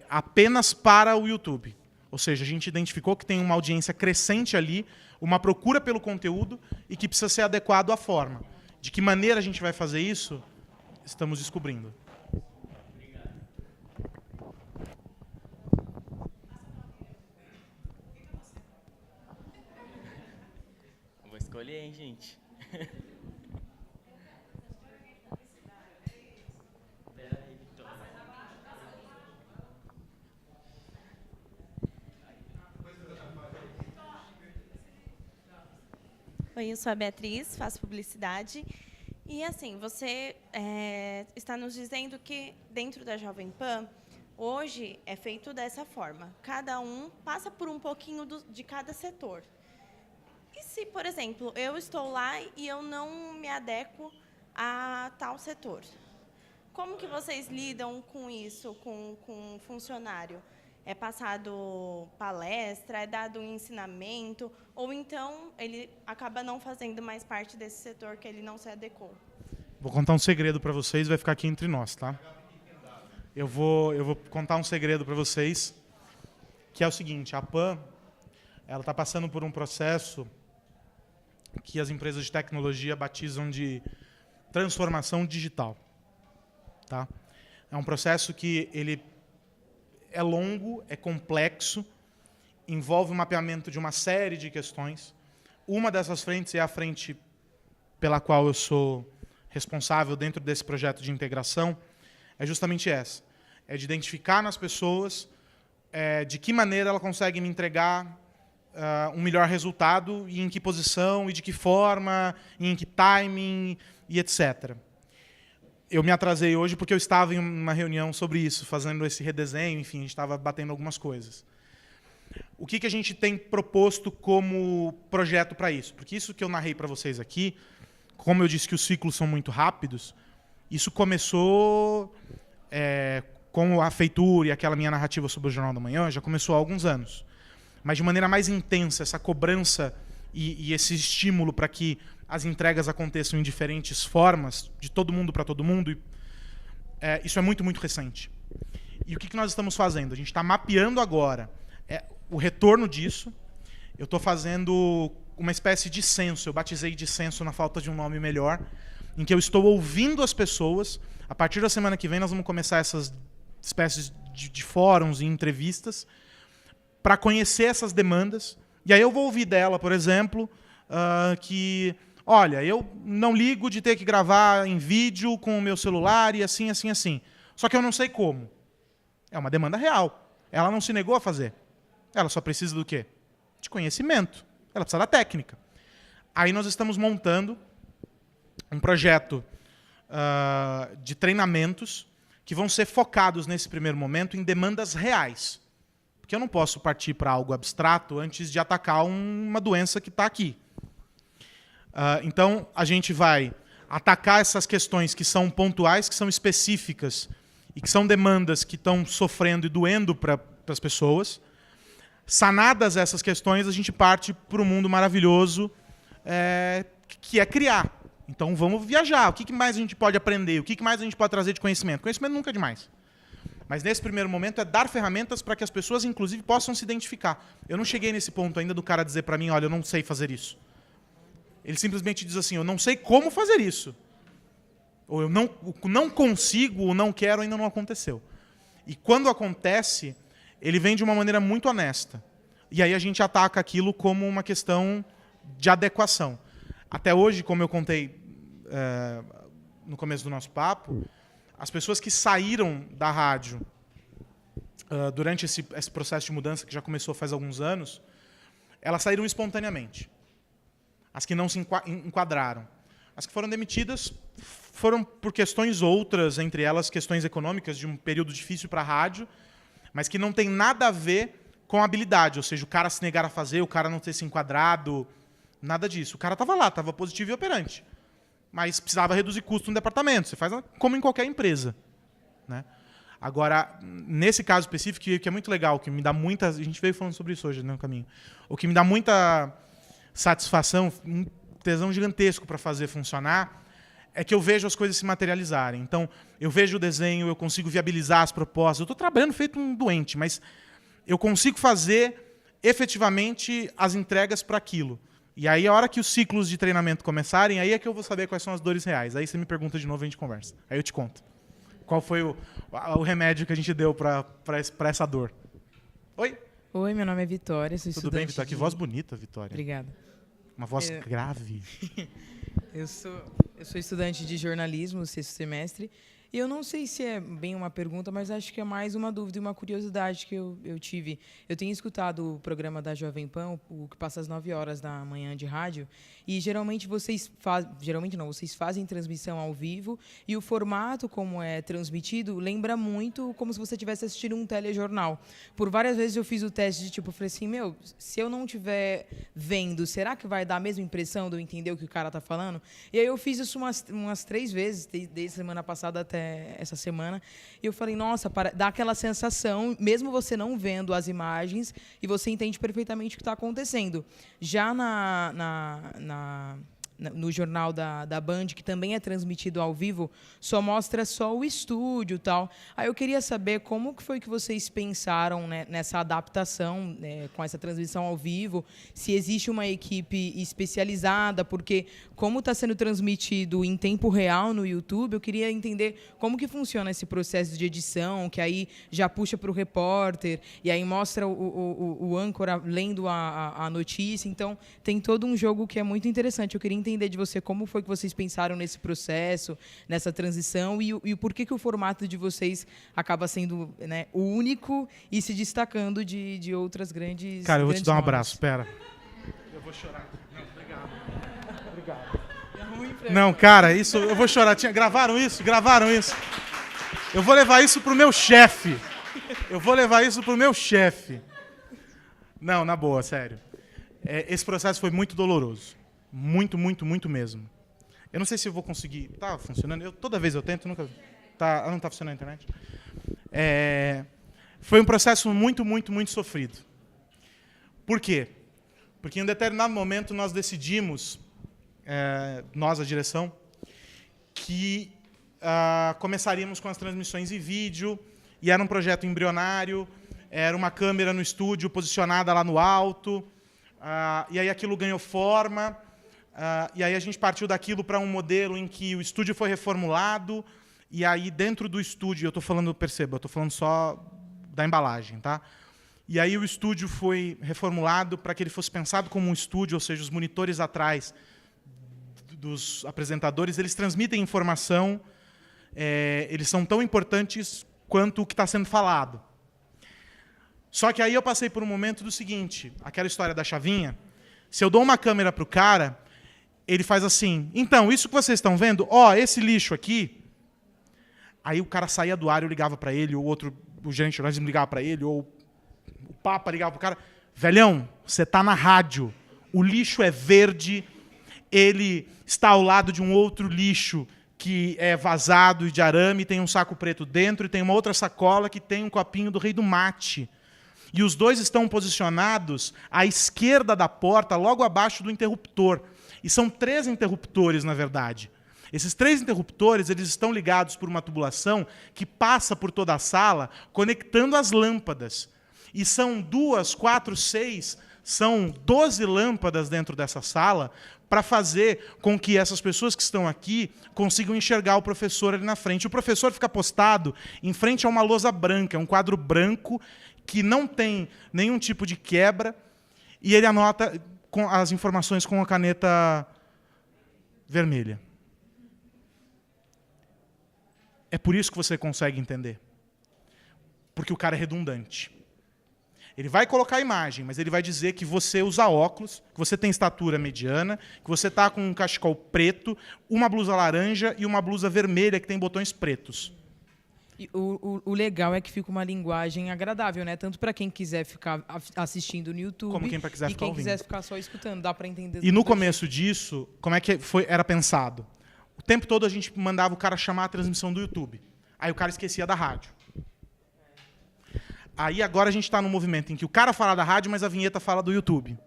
apenas para o YouTube. Ou seja, a gente identificou que tem uma audiência crescente ali, uma procura pelo conteúdo e que precisa ser adequado à forma. De que maneira a gente vai fazer isso, estamos descobrindo. Vou escolher, hein, gente? Oi, eu sou a Beatriz, faço publicidade. E, assim, você está nos dizendo que, dentro da Jovem Pan, hoje é feito dessa forma. Cada um passa por um pouquinho de cada setor. E se, por exemplo, eu estou lá e eu não me adequo a tal setor? Como que vocês lidam com isso, com um funcionário? É passado palestra, é dado um ensinamento, ou então ele acaba não fazendo mais parte desse setor que ele não se adequou? Vou contar um segredo para vocês, vai ficar aqui entre nós, tá? Eu vou contar um segredo para vocês, que é o seguinte: a PAN ela está passando por um processo que as empresas de tecnologia batizam de transformação digital, tá? É um processo que ele é longo, é complexo, envolve o mapeamento de uma série de questões. Uma dessas frentes é a frente pela qual eu sou responsável dentro desse projeto de integração, é justamente essa. É de identificar nas pessoas de que maneira ela consegue me entregar um melhor resultado e em que posição, e de que forma, e em que timing, e etc. Eu me atrasei hoje porque eu estava em uma reunião sobre isso, fazendo esse redesenho, enfim, a gente estava batendo algumas coisas. O que a gente tem proposto como projeto para isso? Porque isso que eu narrei para vocês aqui, como eu disse que os ciclos são muito rápidos, isso começou com a feitura e aquela minha narrativa sobre o Jornal da Manhã, já começou há alguns anos. mas de maneira mais intensa, essa cobrança e esse estímulo para que as entregas aconteçam em diferentes formas, de todo mundo para todo mundo, isso é muito, muito recente. E o que nós estamos fazendo? A gente está mapeando agora o retorno disso. Eu estou fazendo uma espécie de censo, eu batizei de censo na falta de um nome melhor, em que eu estou ouvindo as pessoas. A partir da semana que vem nós vamos começar essas espécies de fóruns e entrevistas para conhecer essas demandas. E aí eu vou ouvir dela, por exemplo, que, olha, eu não ligo de ter que gravar em vídeo com o meu celular e assim, assim, assim. Só que eu não sei como. É uma demanda real. Ela não se negou a fazer. Ela só precisa do quê? De conhecimento. Ela precisa da técnica. Aí nós estamos montando um projeto de treinamentos que vão ser focados nesse primeiro momento em demandas reais. Porque eu não posso partir para algo abstrato antes de atacar uma doença que está aqui. Então, a gente vai atacar essas questões que são pontuais, que são específicas e que são demandas que estão sofrendo e doendo para as pessoas. Sanadas essas questões, a gente parte para o mundo maravilhoso que é criar. Então, vamos viajar. O que mais a gente pode aprender? O que mais a gente pode trazer de conhecimento? Conhecimento nunca é demais. Mas, nesse primeiro momento, é dar ferramentas para que as pessoas, inclusive, possam se identificar. Eu não cheguei nesse ponto ainda do cara dizer para mim, olha, eu não sei fazer isso. Ele simplesmente diz assim, eu não sei como fazer isso. Ou eu não consigo, ou não quero, ainda não aconteceu. E quando acontece, ele vem de uma maneira muito honesta. E aí a gente ataca aquilo como uma questão de adequação. Até hoje, como eu contei no começo do nosso papo, as pessoas que saíram da rádio durante esse processo de mudança, que já começou faz alguns anos, elas saíram espontaneamente. As que não se enquadraram. As que foram demitidas foram por questões outras, entre elas questões econômicas, de um período difícil para a rádio, mas que não tem nada a ver com habilidade, ou seja, o cara se negar a fazer, o cara não ter se enquadrado, nada disso. O cara estava lá, estava positivo e operante, mas precisava reduzir custo no departamento. Você faz como em qualquer empresa, né? Agora, nesse caso específico, que é muito legal, que me dá muita... A gente veio falando sobre isso hoje no caminho. O que me dá muita satisfação, um tesão gigantesco para fazer funcionar, é que eu vejo as coisas se materializarem. Então, eu vejo o desenho, eu consigo viabilizar as propostas. Eu estou trabalhando feito um doente, mas eu consigo fazer efetivamente as entregas para aquilo. E aí, a hora que os ciclos de treinamento começarem, aí é que eu vou saber quais são as dores reais. Aí você me pergunta de novo e a gente conversa. Aí eu te conto. Qual foi o remédio que a gente deu para essa dor? Oi? Oi, meu nome é Vitória, sou Tudo bem, Vitória? Que voz bonita, Vitória. Obrigada. Uma voz grave. Eu sou estudante de jornalismo, 6º semestre, e eu não sei se é bem uma pergunta, mas acho que é mais uma dúvida e uma curiosidade que eu tive. Eu tenho escutado o programa da Jovem Pan, o que passa às 9 horas da manhã de rádio, e geralmente vocês fazem transmissão ao vivo, e o formato como é transmitido lembra muito como se você estivesse assistindo um telejornal. Por várias vezes eu fiz o teste de tipo, eu falei assim, se eu não estiver vendo, será que vai dar a mesma impressão de eu entender o que o cara está falando? E aí eu fiz isso umas 3 vezes, desde semana passada até essa semana, e eu falei, nossa, dá aquela sensação, mesmo você não vendo as imagens, e você entende perfeitamente o que está acontecendo. Já no jornal da Band, que também é transmitido ao vivo, só mostra só o estúdio e tal. Aí eu queria saber como que foi que vocês pensaram, né, nessa adaptação, com essa transmissão ao vivo, se existe uma equipe especializada, porque como está sendo transmitido em tempo real no YouTube, eu queria entender como que funciona esse processo de edição, que aí já puxa para o repórter, e aí mostra o âncora lendo a notícia. Então, tem todo um jogo que é muito interessante. Eu queria entender de você como foi que vocês pensaram nesse processo, nessa transição, e o porquê que o formato de vocês acaba sendo, né, o único e se destacando de outras grandes... Cara, eu vou te dar um nomes. abraço, espera. Eu vou chorar. Não, obrigado. Não, cara, isso... Eu vou chorar. Gravaram isso? Gravaram isso? Eu vou levar isso pro meu chefe. Não, na boa, sério. Esse processo foi muito doloroso. Muito, muito, muito mesmo. Eu não sei se eu vou conseguir... Tá funcionando? Toda vez eu tento, nunca... Não está funcionando a internet? Foi um processo muito, muito, muito sofrido. Por quê? Porque em um determinado momento nós decidimos, nós, a direção, que começaríamos com as transmissões em vídeo, e era um projeto embrionário, era uma câmera no estúdio posicionada lá no alto, e aí aquilo ganhou forma, e aí a gente partiu daquilo para um modelo em que o estúdio foi reformulado, e aí dentro do estúdio, eu estou falando, perceba, eu estou falando só da embalagem, tá? E aí o estúdio foi reformulado para que ele fosse pensado como um estúdio, ou seja, os monitores atrás dos apresentadores, eles transmitem informação, eles são tão importantes quanto o que está sendo falado. Só que aí eu passei por um momento do seguinte, aquela história da chavinha, se eu dou uma câmera para o cara, ele faz assim, então, isso que vocês estão vendo, esse lixo aqui, aí o cara saía do ar, eu ligava para ele, o gerente de jornalismo ligava para ele, ou o Papa ligava para o cara, velhão, você está na rádio, o lixo é verde, ele está ao lado de um outro lixo que é vazado de arame, tem um saco preto dentro, e tem uma outra sacola que tem um copinho do Rei do Mate. E os dois estão posicionados à esquerda da porta, logo abaixo do interruptor. E são 3 interruptores, na verdade. Esses 3 interruptores, eles estão ligados por uma tubulação que passa por toda a sala, conectando as lâmpadas. E são 2, 4, 6, são 12 lâmpadas dentro dessa sala para fazer com que essas pessoas que estão aqui consigam enxergar o professor ali na frente. O professor fica postado em frente a uma lousa branca, é um quadro branco que não tem nenhum tipo de quebra, e ele anota as informações com a caneta vermelha. É por isso que você consegue entender. Porque o cara é redundante. Ele vai colocar a imagem, mas ele vai dizer que você usa óculos, que você tem estatura mediana, que você está com um cachecol preto, uma blusa laranja e uma blusa vermelha que tem botões pretos. E o legal é que fica uma linguagem agradável, né? Tanto para quem quiser ficar assistindo no YouTube, como quem quiser ficar ouvindo. Quiser ficar só escutando, dá para entender. E no começo disso, como é que era pensado? O tempo todo a gente mandava o cara chamar a transmissão do YouTube. Aí o cara esquecia da rádio. Aí agora a gente está num movimento em que o cara fala da rádio, mas a vinheta fala do YouTube.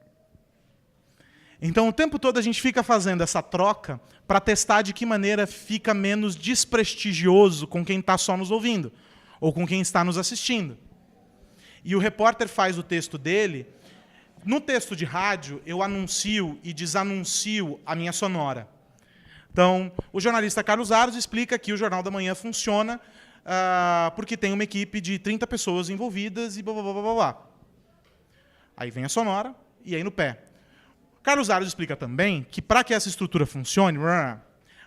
Então o tempo todo a gente fica fazendo essa troca para testar de que maneira fica menos desprestigioso com quem está só nos ouvindo, ou com quem está nos assistindo. E o repórter faz o texto dele. No texto de rádio, eu anuncio e desanuncio a minha sonora. Então, o jornalista Carlos Aros explica que o Jornal da Manhã funciona porque tem uma equipe de 30 pessoas envolvidas e blá, blá, blá, blá, blá. Aí vem a sonora e aí no pé. Carlos Aros explica também que para que essa estrutura funcione,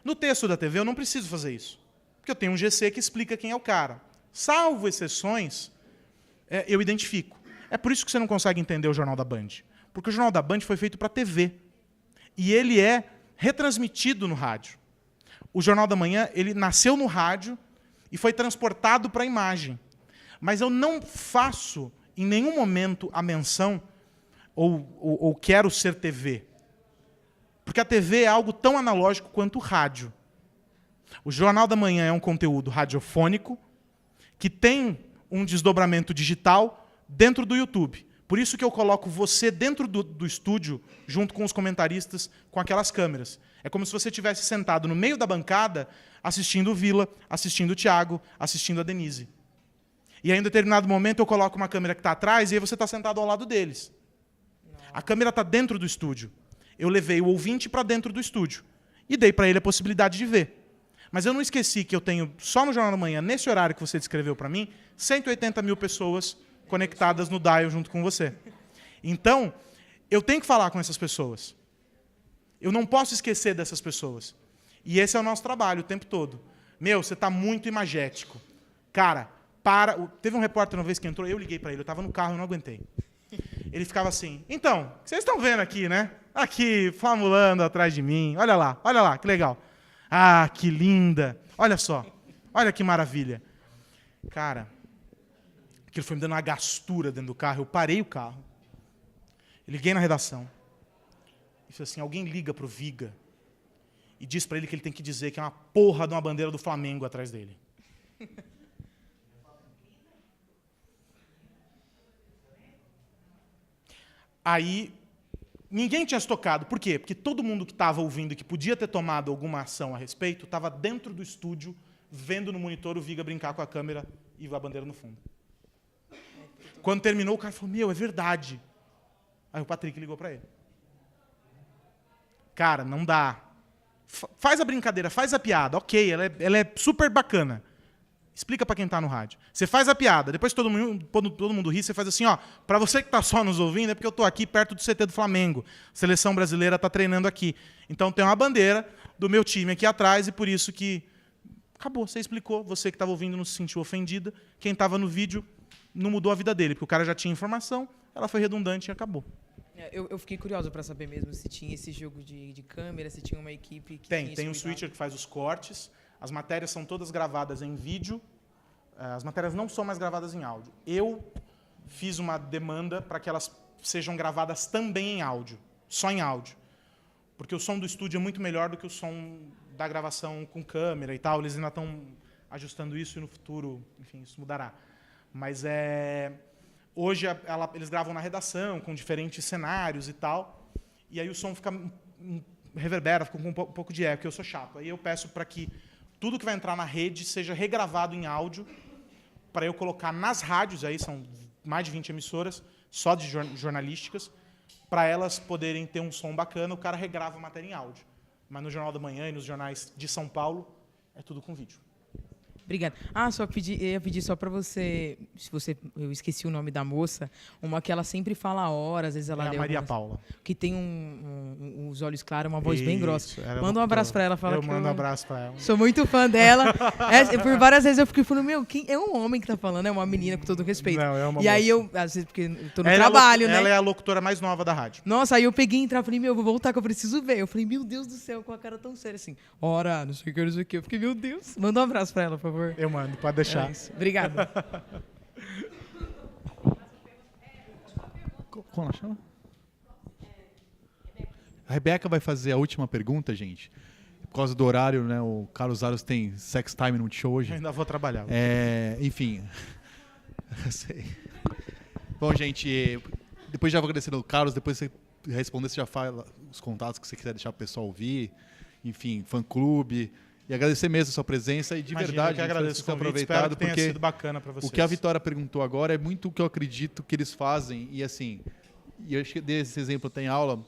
no texto da TV eu não preciso fazer isso. Porque eu tenho um GC que explica quem é o cara. Salvo exceções, eu identifico. É por isso que você não consegue entender o Jornal da Band. Porque o Jornal da Band foi feito para TV. E ele é retransmitido no rádio. O Jornal da Manhã, ele nasceu no rádio e foi transportado para a imagem. Mas eu não faço, em nenhum momento, a menção ou quero ser TV. Porque a TV é algo tão analógico quanto o rádio. O Jornal da Manhã é um conteúdo radiofônico que tem um desdobramento digital dentro do YouTube. Por isso que eu coloco você dentro do estúdio, junto com os comentaristas, com aquelas câmeras. É como se você estivesse sentado no meio da bancada, assistindo o Vila, assistindo o Thiago, assistindo a Denise. E aí, em determinado momento, eu coloco uma câmera que está atrás e aí você está sentado ao lado deles. A câmera está dentro do estúdio. Eu levei o ouvinte para dentro do estúdio e dei para ele a possibilidade de ver. Mas eu não esqueci que eu tenho, só no Jornal da Manhã, nesse horário que você descreveu para mim, 180 mil pessoas conectadas no dial junto com você. Então, eu tenho que falar com essas pessoas. Eu não posso esquecer dessas pessoas. E esse é o nosso trabalho o tempo todo. Meu, você está muito imagético. Cara, para. Teve um repórter uma vez que entrou, eu liguei para ele, eu estava no carro, eu não aguentei. Ele ficava assim, então, vocês estão vendo aqui, né? Aqui, flamulando atrás de mim. Olha lá, que legal. Ah, que linda. Olha só, olha que maravilha. Cara, aquilo foi me dando uma gastura dentro do carro. Eu parei o carro. Eu liguei na redação. E falei assim, alguém liga para o Viga e diz para ele que ele tem que dizer que é uma porra de uma bandeira do Flamengo atrás dele. Aí, ninguém tinha se tocado. Por quê? Porque todo mundo que estava ouvindo, que podia ter tomado alguma ação a respeito, estava dentro do estúdio, vendo no monitor o Viga brincar com a câmera e a bandeira no fundo. Quando terminou, o cara falou, meu, é verdade. Aí o Patrick ligou para ele. Cara, não dá. Faz a brincadeira, faz a piada. Ok, ela é super bacana. Explica para quem está no rádio. Você faz a piada, depois todo mundo ri, você faz assim, ó, para você que está só nos ouvindo, é porque eu estou aqui perto do CT do Flamengo. A seleção brasileira está treinando aqui. Então tem uma bandeira do meu time aqui atrás e por isso que acabou, você explicou, você que estava ouvindo não se sentiu ofendida, quem estava no vídeo não mudou a vida dele, porque o cara já tinha informação, ela foi redundante e acabou. Eu fiquei curiosa para saber mesmo se tinha esse jogo de câmera, se tinha uma equipe que Tem um switcher que faz os cortes, as matérias são todas gravadas em vídeo, as matérias não são mais gravadas em áudio. Eu fiz uma demanda para que elas sejam gravadas também em áudio, só em áudio. Porque o som do estúdio é muito melhor do que o som da gravação com câmera e tal. Eles ainda estão ajustando isso e no futuro, enfim, isso mudará. Mas hoje eles gravam na redação, com diferentes cenários e tal. E aí o som fica reverbera, fica com um pouco de eco, eu sou chato. Aí eu peço para que tudo que vai entrar na rede seja regravado em áudio para eu colocar nas rádios, aí são mais de 20 emissoras, só de jornalísticas, para elas poderem ter um som bacana, o cara regrava a matéria em áudio. Mas no Jornal da Manhã e nos jornais de São Paulo, é tudo com vídeo. Obrigada. Eu ia pedir só para você, eu esqueci o nome da moça, uma que ela sempre fala horas, às vezes ela lê a Maria algumas, Paula. que tem os olhos claros, uma voz bem grossa. Manda um abraço para ela, fala que mando um abraço para ela. Sou muito fã dela. Por várias vezes eu fiquei falando, meu, quem é um homem que tá falando, é uma menina com todo respeito. Não, é uma e moça. aí às vezes porque eu tô no trabalho, né? Ela é a locutora mais nova da rádio. Nossa, aí eu peguei e falei, meu, eu vou voltar que eu preciso ver. Eu falei, meu Deus do céu, com a cara tão séria assim. Ora, não sei o que, não sei o que. Eu fiquei, meu Deus. Manda um abraço para ela, por favor. Eu mando, pode deixar. Obrigada. Como ela chama? A Rebeca vai fazer a última pergunta, gente. Por causa do horário, né? O Carlos Aros tem sex time no show hoje. Eu ainda vou trabalhar. Enfim. Sei. Bom, gente, depois já vou agradecer ao Carlos. Depois você responder, você já fala os contatos que você quiser deixar o pessoal ouvir. Enfim, fã-clube. E agradecer mesmo a sua presença e de verdade, que agradeço o convite, aproveitado espero que tenha porque sido bacana para vocês. o que a Vitória perguntou agora é muito o que eu acredito que eles fazem e assim, e eu acho que dei esse exemplo até em aula,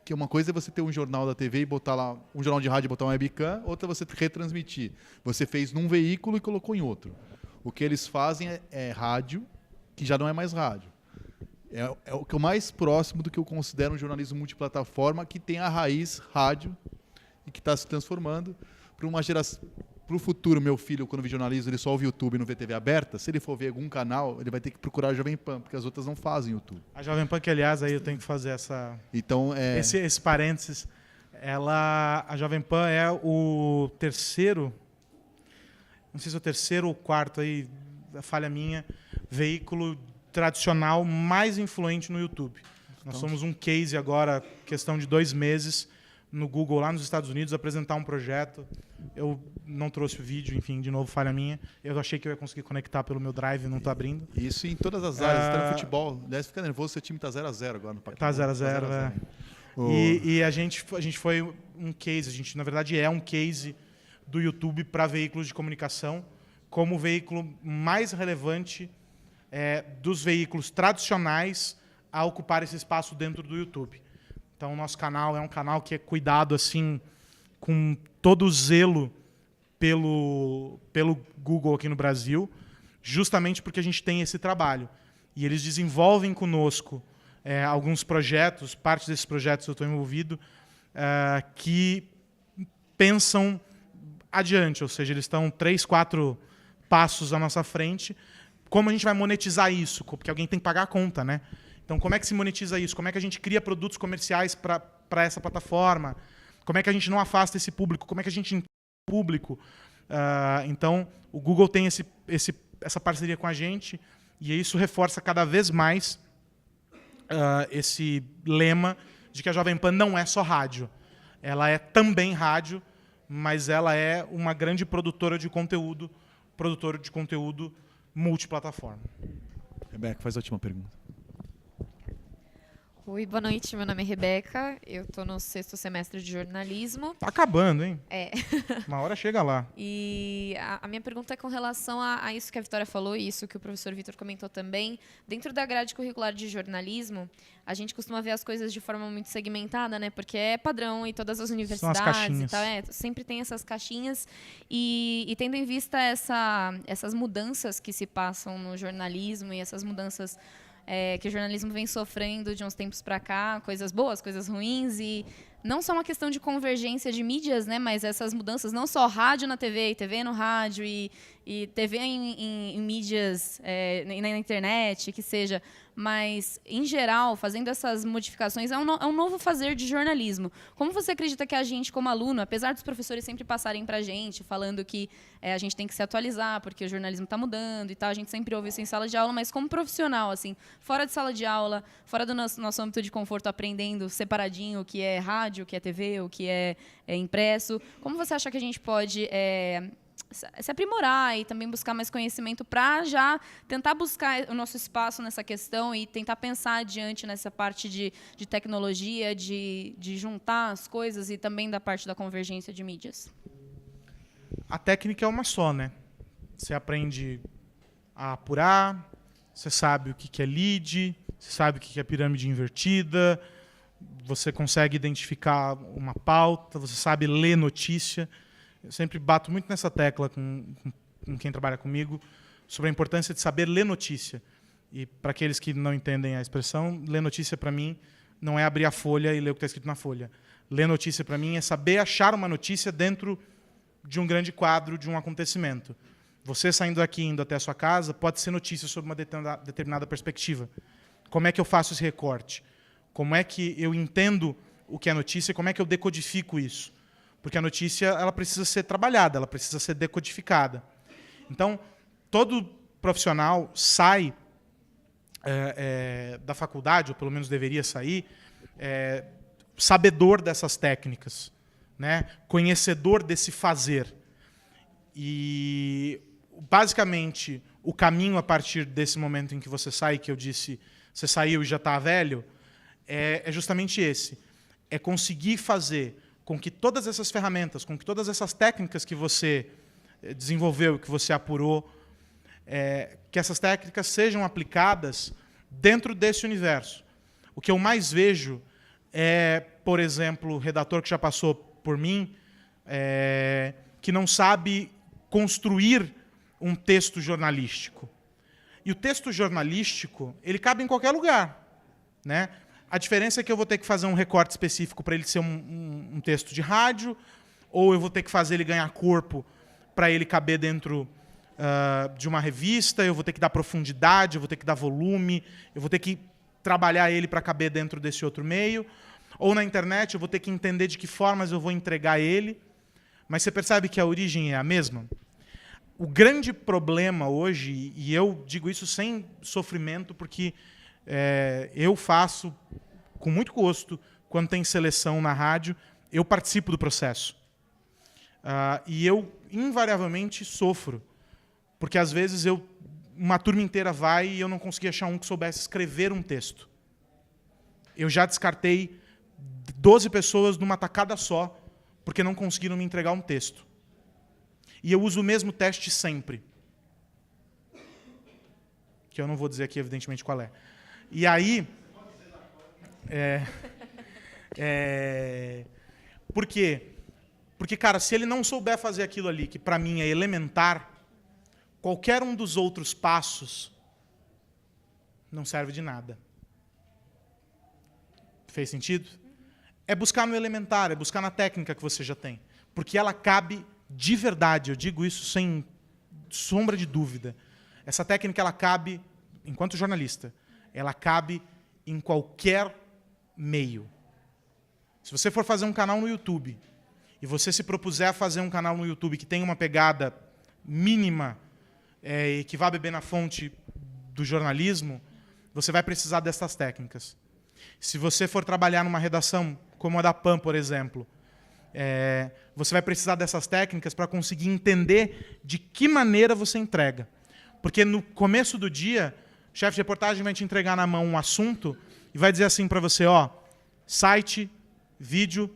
que uma coisa é você ter um jornal da TV e botar lá, um jornal de rádio e botar uma webcam, outra é você retransmitir. Você fez num veículo e colocou em outro. O que eles fazem é rádio, que já não é mais rádio. É o que é o mais próximo do que eu considero um jornalismo multiplataforma, que tem a raiz rádio e que está se transformando para uma geração. Para o futuro, meu filho, quando vê jornalismo, ele só ouve YouTube e não vê TV aberta. Se ele for ver algum canal, ele vai ter que procurar a Jovem Pan, porque as outras não fazem YouTube. A Jovem Pan, que aliás, aí eu tenho que fazer então, esse parênteses. A Jovem Pan é o terceiro, não sei se é o terceiro ou quarto, aí, falha minha, veículo tradicional mais influente no YouTube. Nós somos um case agora, questão de 2 meses, no Google, lá nos Estados Unidos, apresentar um projeto. Eu não trouxe o vídeo, enfim, de novo, falha minha. Eu achei que eu ia conseguir conectar pelo meu drive, não estou abrindo. Isso em todas as áreas, até no futebol. Aliás, fica nervoso, seu time está 0-0 agora no Paquetá. Está 0-0, é. E a gente foi um case, a gente, na verdade, é um case do YouTube para veículos de comunicação, como o veículo mais relevante dos veículos tradicionais a ocupar esse espaço dentro do YouTube. Então, o nosso canal é um canal que é cuidado assim, com todo o zelo pelo Google aqui no Brasil, justamente porque a gente tem esse trabalho. E eles desenvolvem conosco alguns projetos, parte desses projetos eu estou envolvido, que pensam adiante, ou seja, eles estão 3, 4 passos à nossa frente. Como a gente vai monetizar isso? Porque alguém tem que pagar a conta, né? Então, como é que se monetiza isso? Como é que a gente cria produtos comerciais para essa plataforma? Como é que a gente não afasta esse público? Como é que a gente entende o público? Então, o Google tem essa parceria com a gente e isso reforça cada vez mais esse lema de que a Jovem Pan não é só rádio. Ela é também rádio, mas ela é uma grande produtora de conteúdo multiplataforma. Rebeca, faz a última pergunta. Oi, boa noite. Meu nome é Rebeca. Eu estou no 6º semestre de jornalismo. Tá acabando, hein? É. Uma hora chega lá. E a minha pergunta é com relação a isso que a Vitória falou e isso que o professor Vitor comentou também. Dentro da grade curricular de jornalismo, a gente costuma ver as coisas de forma muito segmentada, né? Porque é padrão em todas as universidades e tal. Sempre tem essas caixinhas. E tendo em vista essas mudanças que se passam no jornalismo e essas mudanças que o jornalismo vem sofrendo de uns tempos para cá, coisas boas, coisas ruins, e não só uma questão de convergência de mídias, né, mas essas mudanças, não só rádio na TV, e TV no rádio, e TV em mídias, na internet, que seja, mas, em geral, fazendo essas modificações, é um novo fazer de jornalismo. Como você acredita que a gente, como aluno, apesar dos professores sempre passarem para a gente, falando que a gente tem que se atualizar, porque o jornalismo está mudando e tal, a gente sempre ouve isso em sala de aula, mas como profissional, assim, fora de sala de aula, fora do nosso âmbito de conforto, aprendendo separadinho o que é rádio, o que é TV, o que é impresso, como você acha que a gente pode se aprimorar e também buscar mais conhecimento para já tentar buscar o nosso espaço nessa questão e tentar pensar adiante nessa parte de tecnologia, de juntar as coisas e também da parte da convergência de mídias? A técnica é uma só, né? Você aprende a apurar, você sabe o que é lead, você sabe o que é pirâmide invertida, você consegue identificar uma pauta, você sabe ler notícia. Eu sempre bato muito nessa tecla com quem trabalha comigo sobre a importância de saber ler notícia. E, para aqueles que não entendem a expressão, ler notícia, para mim, não é abrir a folha e ler o que está escrito na folha. Ler notícia, para mim, é saber achar uma notícia dentro de um grande quadro, de um acontecimento. Você, saindo daqui, indo até a sua casa, pode ser notícia sobre uma determinada perspectiva. Como é que eu faço esse recorte? Como é que eu entendo o que é notícia? Como é que eu decodifico isso? Porque a notícia ela precisa ser trabalhada, ela precisa ser decodificada. Então, todo profissional sai da faculdade, ou pelo menos deveria sair, sabedor dessas técnicas, né? Conhecedor desse fazer. E, basicamente, o caminho a partir desse momento em que você sai, que eu disse, você saiu e já está velho, é justamente esse. É conseguir fazer com que todas essas ferramentas, com que todas essas técnicas que você desenvolveu, que você apurou, que essas técnicas sejam aplicadas dentro desse universo. O que eu mais vejo é, por exemplo, o redator que já passou por mim, que não sabe construir um texto jornalístico. E o texto jornalístico, ele cabe em qualquer lugar, né? A diferença é que eu vou ter que fazer um recorte específico para ele ser um texto de rádio, ou eu vou ter que fazer ele ganhar corpo para ele caber dentro de uma revista, eu vou ter que dar profundidade, eu vou ter que dar volume, eu vou ter que trabalhar ele para caber dentro desse outro meio. Ou na internet eu vou ter que entender de que formas eu vou entregar ele. Mas você percebe que a origem é a mesma? O grande problema hoje, e eu digo isso sem sofrimento, porque eu faço com muito gosto, quando tem seleção na rádio, eu participo do processo. E eu, invariavelmente, sofro. Porque, às vezes, uma turma inteira vai e eu não consegui achar um que soubesse escrever um texto. Eu já descartei 12 pessoas numa tacada só, porque não conseguiram me entregar um texto. E eu uso o mesmo teste sempre. Que eu não vou dizer aqui, evidentemente, qual é. E aí... Por quê? Porque, cara, se ele não souber fazer aquilo ali, que para mim é elementar, qualquer um dos outros passos não serve de nada. Fez sentido? É buscar no elementar, é buscar na técnica que você já tem. Porque ela cabe de verdade, eu digo isso sem sombra de dúvida. Essa técnica, ela cabe, enquanto jornalista, ela cabe em qualquer meio. Se você for fazer um canal no YouTube, e você se propuser a fazer um canal no YouTube que tenha uma pegada mínima, e que vá beber na fonte do jornalismo, você vai precisar dessas técnicas. Se você for trabalhar numa redação como a da PAN, por exemplo, você vai precisar dessas técnicas para conseguir entender de que maneira você entrega. Porque no começo do dia, o chefe de reportagem vai te entregar na mão um assunto e vai dizer assim para você, ó, site, vídeo,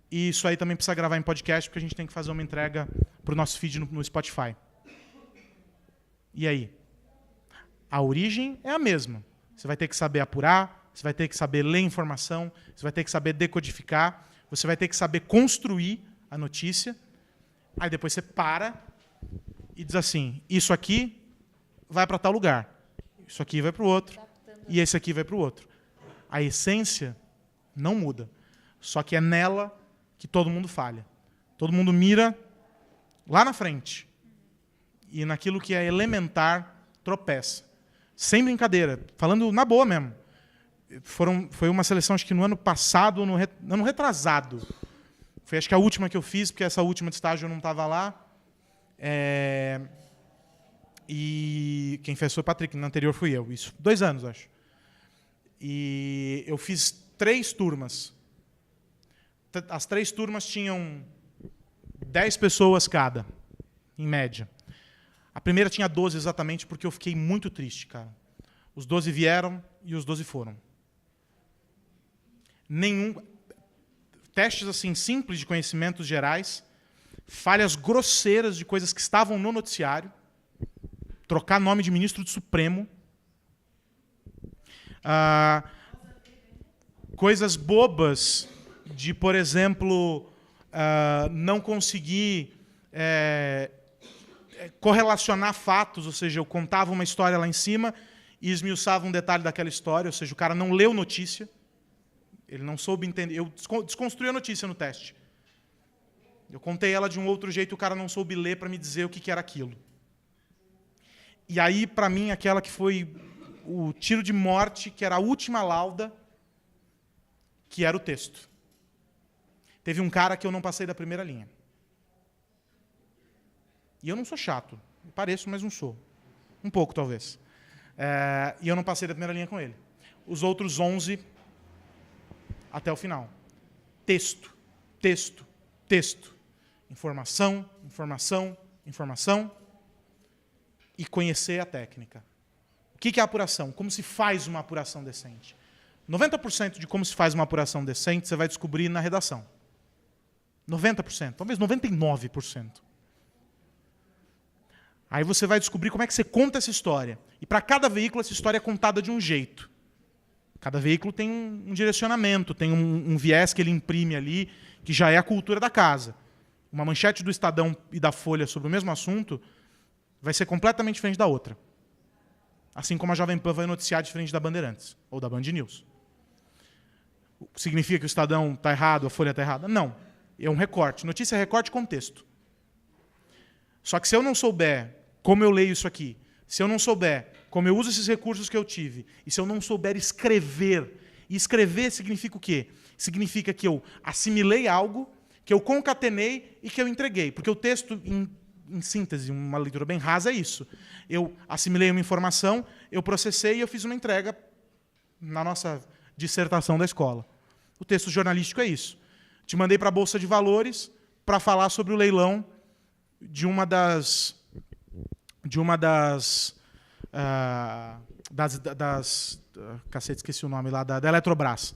e isso aí também precisa gravar em podcast, porque a gente tem que fazer uma entrega para o nosso feed no Spotify. E aí? A origem é a mesma. Você vai ter que saber apurar, você vai ter que saber ler informação, você vai ter que saber decodificar, você vai ter que saber construir a notícia. Aí depois você para e diz assim, isso aqui vai para tal lugar, isso aqui vai para o outro, e esse aqui vai para o outro. A essência não muda. Só que é nela que todo mundo falha. Todo mundo mira lá na frente. E naquilo que é elementar, tropeça. Sem brincadeira. Falando na boa mesmo. Foi uma seleção, acho que no ano passado, no ano retrasado. Foi acho que a última que eu fiz, porque essa última de estágio eu não estava lá. E quem fez foi o Patrick, no anterior fui eu. Isso, 2 anos, acho. E eu fiz 3 turmas. As 3 turmas tinham 10 pessoas cada, em média. A primeira tinha 12 exatamente porque eu fiquei muito triste, cara. Os 12 vieram e os 12 foram. Testes assim simples de conhecimentos gerais, falhas grosseiras de coisas que estavam no noticiário, trocar nome de ministro do Supremo, coisas bobas de, por exemplo, não conseguir correlacionar fatos, ou seja, eu contava uma história lá em cima e esmiuçava um detalhe daquela história, ou seja, o cara não leu notícia, ele não soube entender. Eu desconstruí a notícia no teste. Eu contei ela de um outro jeito e o cara não soube ler para me dizer o que era aquilo. E aí, para mim, aquela que foi o tiro de morte, que era a última lauda, que era o texto. Teve um cara que eu não passei da primeira linha. E eu não sou chato. Eu pareço, mas não sou. Um pouco, talvez. E eu não passei da primeira linha com ele. Os outros 11, até o final. Texto, texto, texto. Informação, informação, informação. E conhecer a técnica. O que é a apuração? Como se faz uma apuração decente? 90% de como se faz uma apuração decente você vai descobrir na redação. 90%, talvez 99%. Aí você vai descobrir como é que você conta essa história. E para cada veículo, essa história é contada de um jeito. Cada veículo tem um direcionamento, tem um viés que ele imprime ali, que já é a cultura da casa. Uma manchete do Estadão e da Folha sobre o mesmo assunto vai ser completamente diferente da outra. Assim como a Jovem Pan vai noticiar diferente da Bandeirantes ou da Band News. Significa que o Estadão está errado, a Folha está errada? Não. É um recorte. Notícia é recorte e contexto. Só que se eu não souber como eu leio isso aqui, se eu não souber como eu uso esses recursos que eu tive, e se eu não souber escrever, e escrever significa o quê? Significa que eu assimilei algo, que eu concatenei e que eu entreguei. Porque o texto, em síntese, uma leitura bem rasa, é isso. Eu assimilei uma informação, eu processei e eu fiz uma entrega na nossa dissertação da escola. O texto jornalístico é isso. Te mandei para a Bolsa de Valores para falar sobre o leilão de uma das cacete, esqueci o nome lá, da Eletrobras.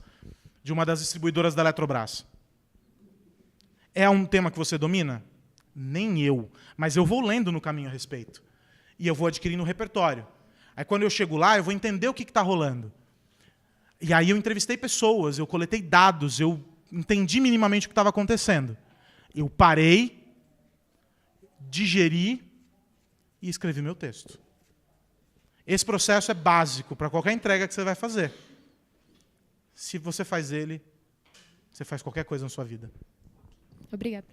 De uma das distribuidoras da Eletrobras. É um tema que você domina? Nem eu. Mas eu vou lendo no caminho a respeito. E eu vou adquirindo um repertório. Aí quando eu chego lá, eu vou entender o que está rolando. E aí eu entrevistei pessoas, eu coletei dados, eu entendi minimamente o que estava acontecendo. Eu parei, digeri e escrevi meu texto. Esse processo é básico para qualquer entrega que você vai fazer. Se você faz ele, você faz qualquer coisa na sua vida. Obrigada.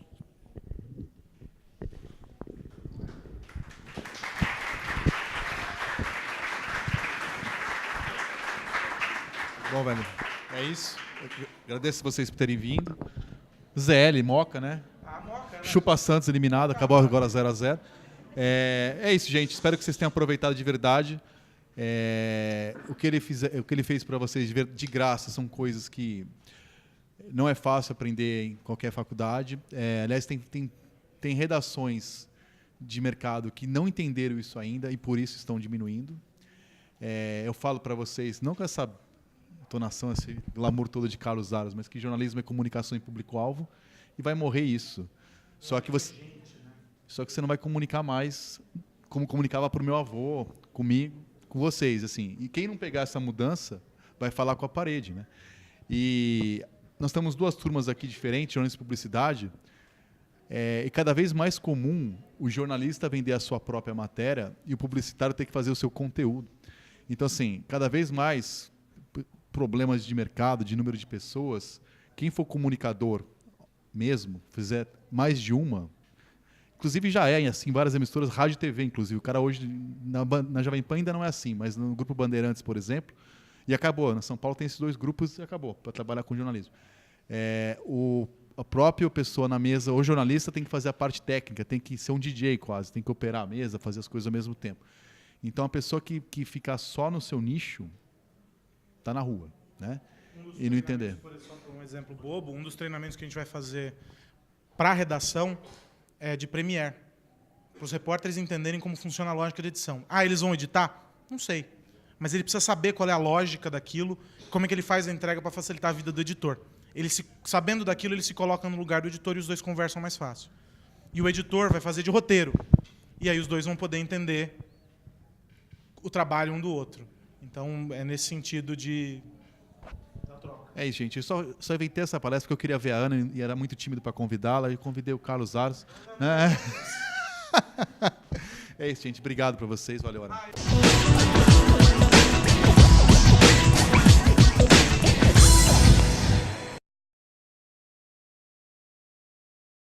Bom, velho, é isso. Eu agradeço vocês por terem vindo. ZL, Moca, né? Moca, né? Chupa Santos eliminado, acabou agora 0-0. É isso, gente. Espero que vocês tenham aproveitado de verdade. O que ele fez para vocês de graça são coisas que não é fácil aprender em qualquer faculdade. Aliás, tem redações de mercado que não entenderam isso ainda e por isso estão diminuindo. Eu falo para vocês, não com essa... entonação, esse glamour todo de Carlos Aros, mas que jornalismo é comunicação em público-alvo e vai morrer isso. Só que você não vai comunicar mais como comunicava para o meu avô, comigo, com vocês, assim. E quem não pegar essa mudança vai falar com a parede, né? E nós temos 2 turmas aqui diferentes, jornalismo e publicidade, e cada vez mais comum o jornalista vender a sua própria matéria e o publicitário ter que fazer o seu conteúdo. Então, assim, cada vez mais problemas de mercado, de número de pessoas, quem for comunicador mesmo, fizer mais de uma, inclusive já é assim, várias emissoras, rádio e TV, inclusive. O cara hoje, na Jovem Pan ainda não é assim, mas no Grupo Bandeirantes, por exemplo, e acabou. Na São Paulo tem esses 2 grupos e acabou, para trabalhar com jornalismo. A própria pessoa na mesa, o jornalista, tem que fazer a parte técnica, tem que ser um DJ quase, tem que operar a mesa, fazer as coisas ao mesmo tempo. Então, a pessoa que ficar só no seu nicho está na rua, né? E não entender. Só por um exemplo bobo, um dos treinamentos que a gente vai fazer para a redação é de Premiere, para os repórteres entenderem como funciona a lógica de edição. Ah, eles vão editar? Não sei. Mas ele precisa saber qual é a lógica daquilo, como é que ele faz a entrega para facilitar a vida do editor. Sabendo daquilo, ele se coloca no lugar do editor e os 2 conversam mais fácil. E o editor vai fazer de roteiro. E aí os 2 vão poder entender o trabalho um do outro. Então, é nesse sentido de... É isso, gente. Eu só inventei essa palestra porque eu queria ver a Ana e era muito tímido para convidá-la. E convidei o Carlos Aros. É isso, gente. Obrigado para vocês. Valeu, Ana.